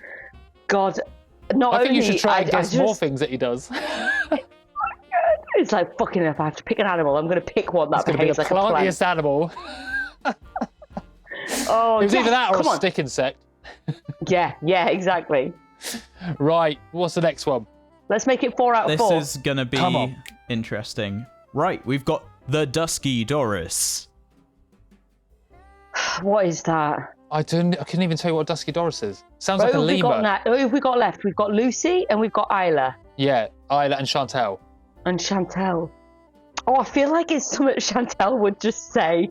I think you should try and guess more things that he does. It's like, fucking if I have to pick an animal, I'm going to pick one that behaves like a plant. It's going to be the plantiest animal. Oh, it was either that or a stick insect. Yeah, exactly. Right, what's the next one? Let's make it 4 out of 4. This is going to be interesting. Right, we've got the Dusky Doris. What is that? I couldn't even tell you what a Dusky Doris is. Sounds like a lemur. Who have we got left? We've got Lucy and we've got Isla. Yeah, Isla and Chantelle. Oh, I feel like it's something Chantelle would just say.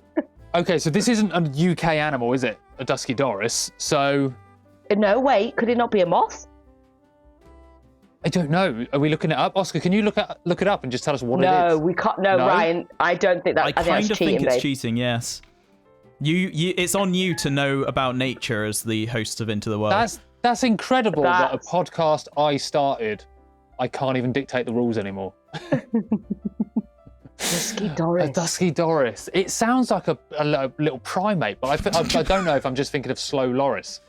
Okay, so this isn't a UK animal, is it? A Dusky Doris. So... No, wait. Could it not be a moth? I don't know. Are we looking it up? Oscar, can you look it up and just tell us what it is? No, we can't. No, Ryan, I don't think that. I kind of think it's cheating, yes. It's on you to know about nature as the host of Into the World. That's incredible that a podcast I started, I can't even dictate the rules anymore. Dusky Doris. A Dusky Doris. It sounds like a little primate, but I don't know if I'm just thinking of Slow Loris.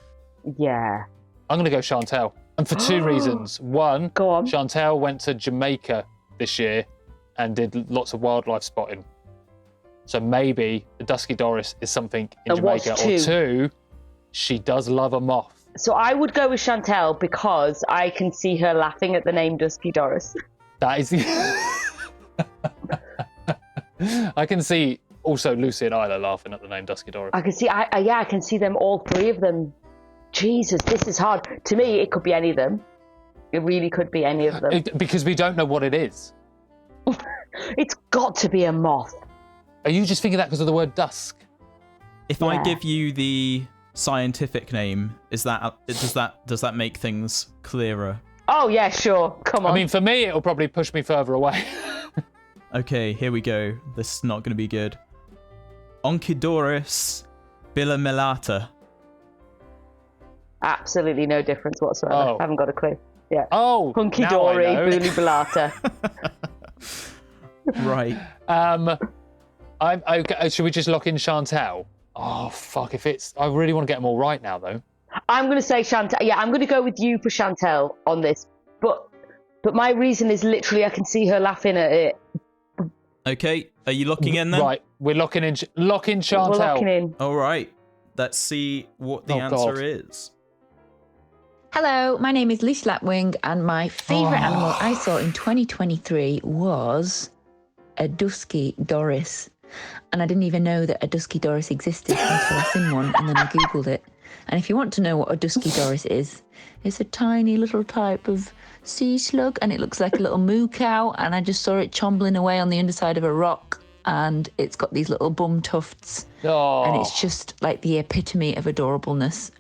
Yeah. I'm going to go Chantelle. And for 2 reasons. One, go on. Chantelle went to Jamaica this year and did lots of wildlife spotting. So maybe the Dusky Doris is something in Jamaica. Or 2, she does love a moth. So I would go with Chantelle because I can see her laughing at the name Dusky Doris. That is... I can see also Lucy and Isla laughing at the name Dusky Doris. I can see, I can see them, all 3 of them. Jesus, this is hard. To me, it could be any of them. It really could be any of them. Because we don't know what it is. It's got to be a moth. Are you just thinking that because of the word dusk? If I give you the scientific name, does that make things clearer? Oh yeah, sure. Come on. I mean, for me, it'll probably push me further away. Okay, here we go. This is not going to be good. Onchidoris bilamellata. Absolutely no difference whatsoever. Oh. I haven't got a clue. Yeah. Oh, Hunky Dory, Booly Balata. Right. Should we just lock in Chantelle? Oh fuck! I really want to get them all right now, though. I'm going to say Chantelle. Yeah, I'm going to go with you for Chantelle on this. But my reason is literally I can see her laughing at it. Okay, are you locking in then? Right, we're locking in. Lock in Chantelle. We're locking in. All right. Let's see what the answer is. Hello, my name is Lucy Lapwing, and my favourite animal I saw in 2023 was a dusky Doris. And I didn't even know that a dusky Doris existed until I seen one, and then I Googled it. And if you want to know what a dusky Doris is, it's a tiny little type of sea slug, and it looks like a little moo cow, and I just saw it chombling away on the underside of a rock, and it's got these little bum tufts. And it's just like the epitome of adorableness,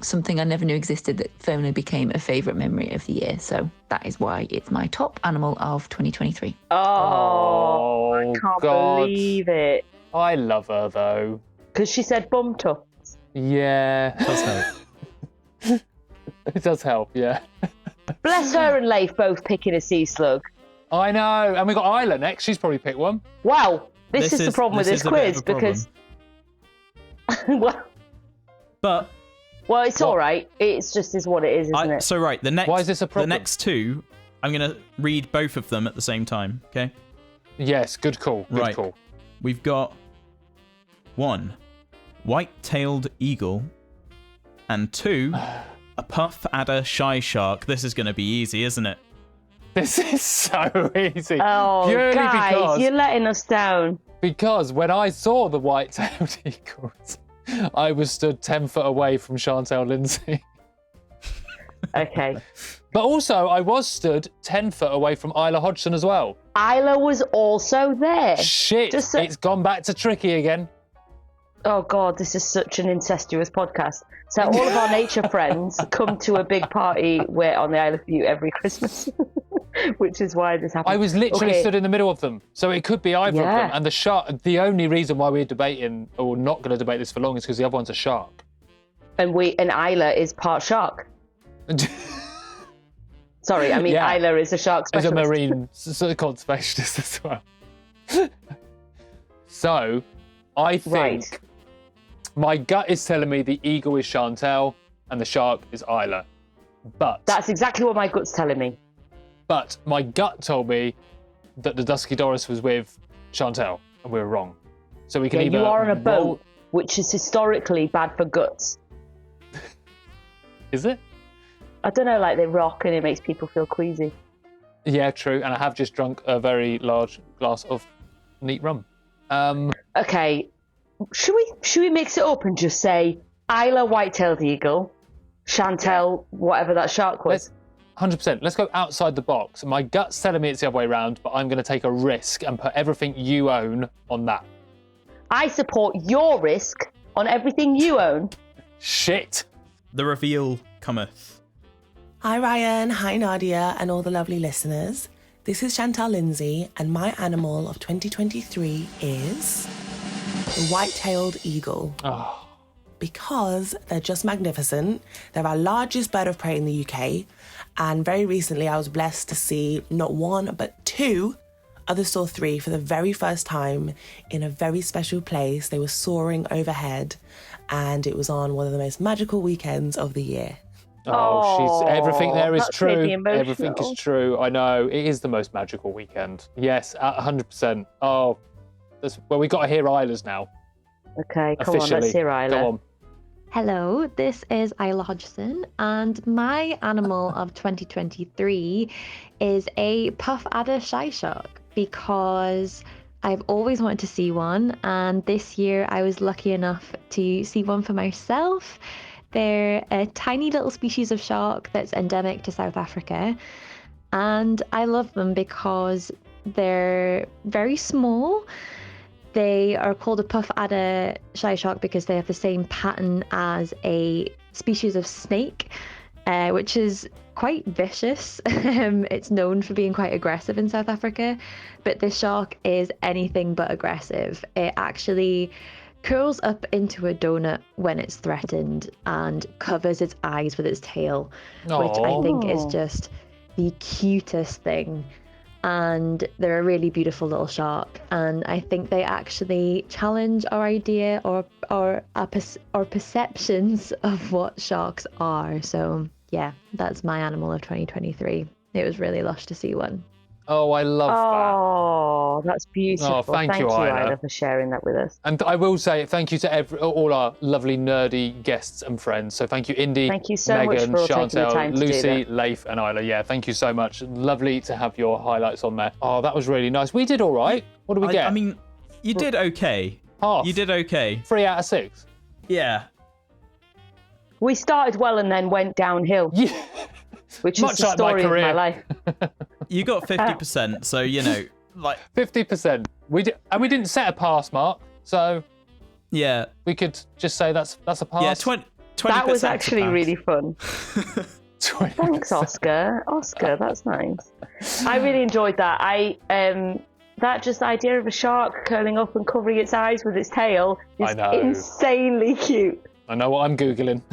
something I never knew existed that firmly became a favourite memory of the year. So that is why it's my top animal of 2023. I can't believe it. I love her, though. Because she said bum tufts. Yeah. It does help. It does help, yeah. Bless her and Leif both picking a sea slug. I know. And we got Isla next. She's probably picked one. Wow. This is the problem with this quiz, because... But it's all right. It's just is what it is, isn't it? So right, Why is this a problem? The next two, I'm going to read both of them at the same time, okay? Yes, good call. Good right. call. We've got 1, white-tailed eagle, and 2, a puff adder shy shark. This is going to be easy, isn't it? This is so easy. Oh, Purely guys, because, you're letting us down. Because when I saw the white-tailed eagles, I was stood 10 foot away from Chantelle Lindsay. Okay. But also, I was stood 10 foot away from Isla Hodgson as well. Isla was also there. Shit, it's gone back to tricky again. Oh, God, this is such an incestuous podcast. So all of our nature friends come to a big party on the Isle of Bute every Christmas, which is why this happened. I was literally stood in the middle of them, so it could be either of them. And the shark, the only reason why we're debating, or not going to debate this for long, is because the other one's a shark. And Isla is part shark. Sorry, I mean, Isla is a shark specialist. As a marine conservationist as well. So, I think my gut is telling me the eagle is Chantelle and the shark is Isla. But that's exactly what my gut's telling me. But my gut told me that the Dusky Doris was with Chantelle, and we were wrong. So we can either... you are on a boat, which is historically bad for guts. Is it? I don't know, like they rock and it makes people feel queasy. Yeah, true. And I have just drunk a very large glass of neat rum. Okay, should we mix it up and just say Isla white-tailed eagle, Chantelle whatever that shark was? 100%. Let's go outside the box. My gut's telling me it's the other way around, but I'm going to take a risk and put everything you own on that. I support your risk on everything you own. Shit. The reveal cometh. Hi Ryan, hi Nadia, and all the lovely listeners. This is Chantelle Lindsay, and my animal of 2023 is the white-tailed eagle. Oh. Because they're just magnificent. They're our largest bird of prey in the UK, and very recently I was blessed to see not one but 2, others saw 3 for the very first time in a very special place. They were soaring overhead, and it was on one of the most magical weekends of the year. Everything there is true. Everything is true. I know. It is the most magical weekend. Yes, 100%. Oh, we got to hear Isla's now. Okay, come officially. on, let's hear Isla. Go on. Hello, this is Isla Hodgson, and my animal of 2023 is a puff adder shy shark, because I've always wanted to see one, and this year I was lucky enough to see one for myself. They're a tiny little species of shark that's endemic to South Africa, and I love them because they're very small. They are called a puff adder shy shark because they have the same pattern as a species of snake, which is quite vicious. It's known for being quite aggressive in South Africa, but this shark is anything but aggressive. It actually curls up into a donut when it's threatened and covers its eyes with its tail, which I think is just the cutest thing. And they're a really beautiful little shark, and I think they actually challenge our idea or our perceptions of what sharks are. So yeah, that's my animal of 2023. It was really lush to see one. Oh, I love that. Oh, that's beautiful. Oh, thank you, Isla. Isla, for sharing that with us. And I will say thank you to all our lovely nerdy guests and friends. So thank you, Indy, Thank you so much Megan, for all taking the Chantelle, time to do Lucy, that. Leif, and Isla. Yeah, thank you so much. Lovely to have your highlights on there. Oh, that was really nice. We did all right. What did we get? I mean, you did okay. Half. You did okay. 3 out of 6. Yeah. We started well and then went downhill. Yeah. Which Much is the like my story of career. my life. You got 50%, so, you know, like... 50%. We didn't set a pass mark, so Yeah. we could just say that's a pass. Yeah, 20%. That was actually really fun. 20%. Thanks, Oscar. Oscar, that's nice. I really enjoyed that. That just idea of a shark curling up and covering its eyes with its tail is I know. insanely cute. I know what I'm Googling.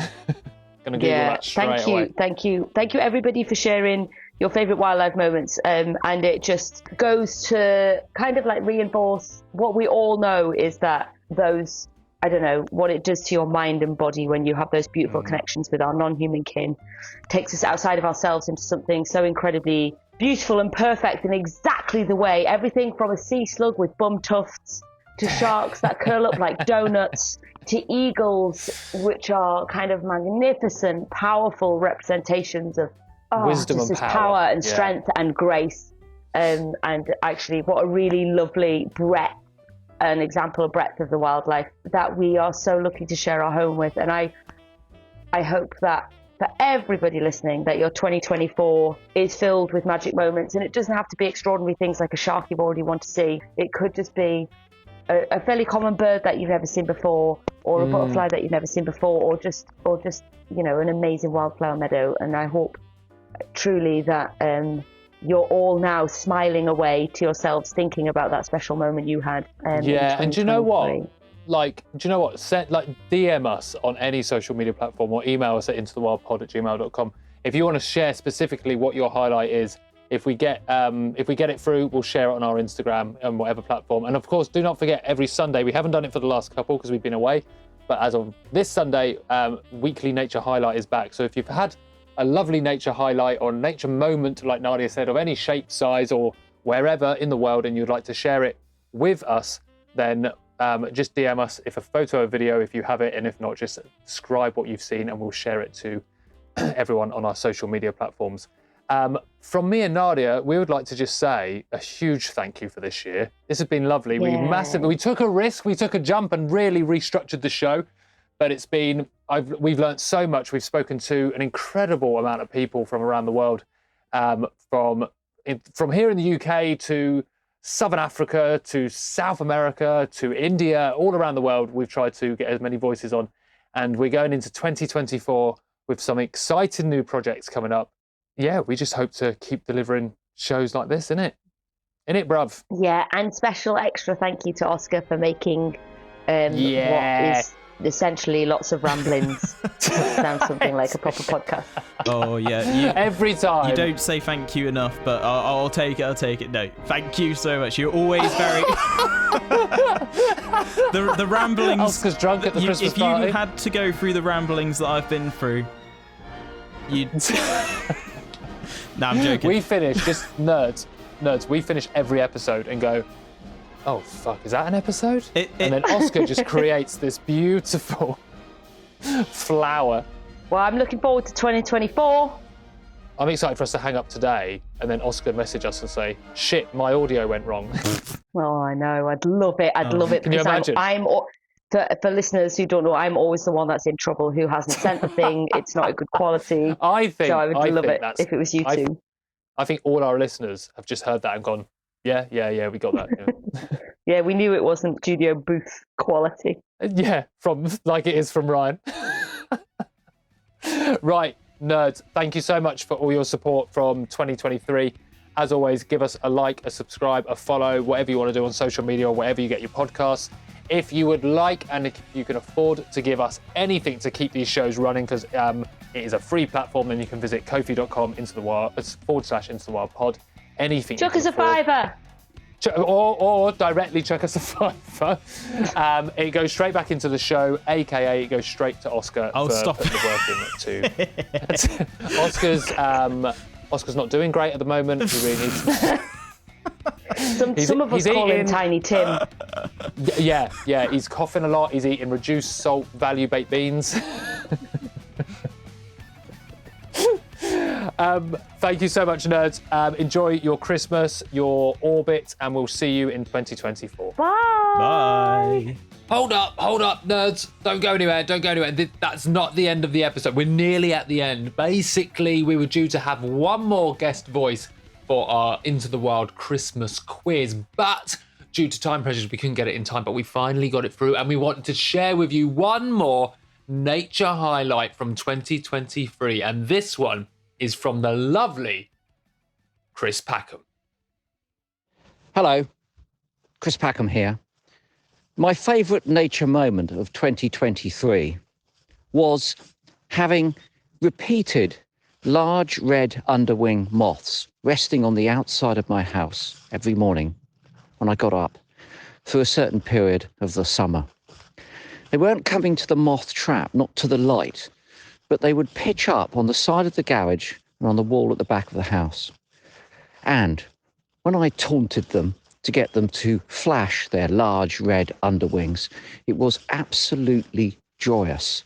Gonna Google that straight away. Thank you everybody for sharing your favourite wildlife moments, and it just goes to kind of like reinforce what we all know is that those, I don't know, what it does to your mind and body when you have those beautiful connections with our non-human kin, takes us outside of ourselves into something so incredibly beautiful and perfect in exactly the way, everything from a sea slug with bum tufts to sharks that curl up like donuts, to eagles, which are kind of magnificent, powerful representations of Wisdom just and this power. and Yeah. strength and grace. And actually, what a really lovely breadth, an example of breadth of the wildlife that we are so lucky to share our home with. And I hope that for everybody listening, that your 2024 is filled with magic moments. And it doesn't have to be extraordinary things like a shark you've already want to see. It could just be a fairly common bird that you've never seen before, or a butterfly that you've never seen before, or just an amazing wildflower meadow. And I hope truly that you're all now smiling away to yourselves, thinking about that special moment you had. Yeah, and do you know what? 2023. DM us on any social media platform or email us at intothewildpod@gmail.com if you want to share specifically what your highlight is. If we get it through, we'll share it on our Instagram and whatever platform. And of course, do not forget, every Sunday, we haven't done it for the last couple because we've been away, but as of this Sunday, weekly nature highlight is back. So if you've had a lovely nature highlight or nature moment, like Nadia said, of any shape, size, or wherever in the world, and you'd like to share it with us, then just DM us if a photo or video, if you have it, and if not, just describe what you've seen and we'll share it to everyone on our social media platforms. From me and Nadia, we would like to just say a huge thank you for this year. This has been lovely. Yeah. We took a risk, we took a jump and really restructured the show, but we've learned so much. We've spoken to an incredible amount of people from around the world, from here in the UK to Southern Africa to South America to India, all around the world. We've tried to get as many voices on, and we're going into 2024 with some exciting new projects coming up. Yeah, we just hope to keep delivering shows like this, innit, bruv? Yeah, and special extra thank you to Oscar for making what is essentially lots of ramblings sound something like a proper podcast. Oh, yeah. Every time. You don't say thank you enough, but I'll take it. No, thank you so much. You're always very... the ramblings... Oscar's drunk at the Christmas If you party. had to go through the ramblings that I've been through, you'd... Nah, I'm joking. We finish, just nerds, we finish every episode and go, oh, fuck, is that an episode? And then Oscar just creates this beautiful flower. Well, I'm looking forward to 2024. I'm excited for us to hang up today and then Oscar message us and say, shit, my audio went wrong. Well, I know. I'd love it. I'd love it. Can you because imagine? For listeners who don't know, I'm always the one that's in trouble, who hasn't sent the thing. It's not a good quality. So I would love it if it was you two. I think all our listeners have just heard that and gone, yeah, we got that. Yeah. Yeah, we knew it wasn't studio booth quality. Yeah, from like it is from Ryan. Right, nerds, thank you so much for all your support from 2023. As always, give us a like, a subscribe, a follow, whatever you want to do on social media or wherever you get your podcasts. If you would like and if you can afford to give us anything to keep these shows running, because it is a free platform, then you can visit kofi.com /IntoTheWild pod. Anything. Chuck us a $5. Or directly chuck us a $5. It goes straight back into the show, aka it goes straight to Oscar for putting the work in too. Oscar's not doing great at the moment. He really needs Some of us call him Tiny Tim. Yeah, he's coughing a lot. He's eating reduced salt value baked beans. Thank you so much, nerds. Enjoy your Christmas, your orbit, and we'll see you in 2024. Bye. Hold up, nerds. Don't go anywhere. That's not the end of the episode. We're nearly at the end. Basically, we were due to have one more guest voice for our Into the Wild Christmas quiz, but due to time pressures, we couldn't get it in time, but we finally got it through, and we wanted to share with you one more nature highlight from 2023, and this one is from the lovely Chris Packham. Hello, Chris Packham here. My favourite nature moment of 2023 was having repeated large red underwing moths resting on the outside of my house every morning when I got up through a certain period of the summer. They weren't coming to the moth trap, not to the light, but they would pitch up on the side of the garage and on the wall at the back of the house. And when I taunted them to get them to flash their large red underwings, it was absolutely joyous.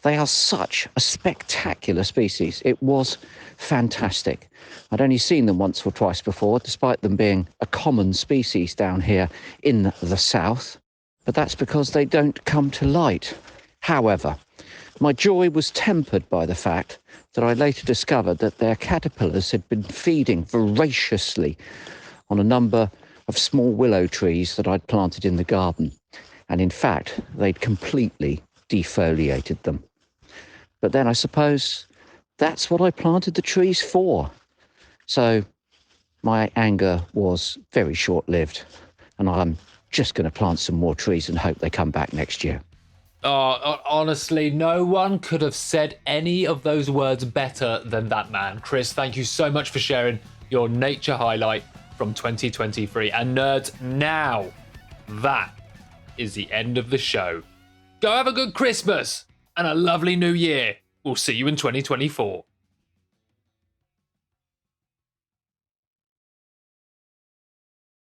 They are such a spectacular species. It was fantastic. I'd only seen them once or twice before, despite them being a common species down here in the south, but that's because they don't come to light. However, my joy was tempered by the fact that I later discovered that their caterpillars had been feeding voraciously on a number of small willow trees that I'd planted in the garden. And in fact, they'd completely defoliated them. But then I suppose that's what I planted the trees for. So my anger was very short-lived, and I'm just going to plant some more trees and hope they come back next year. Oh, honestly, no one could have said any of those words better than that man. Chris, thank you so much for sharing your nature highlight from 2023. And nerds, now that is the end of the show. Go have a good Christmas and a lovely new year. We'll see you in 2024.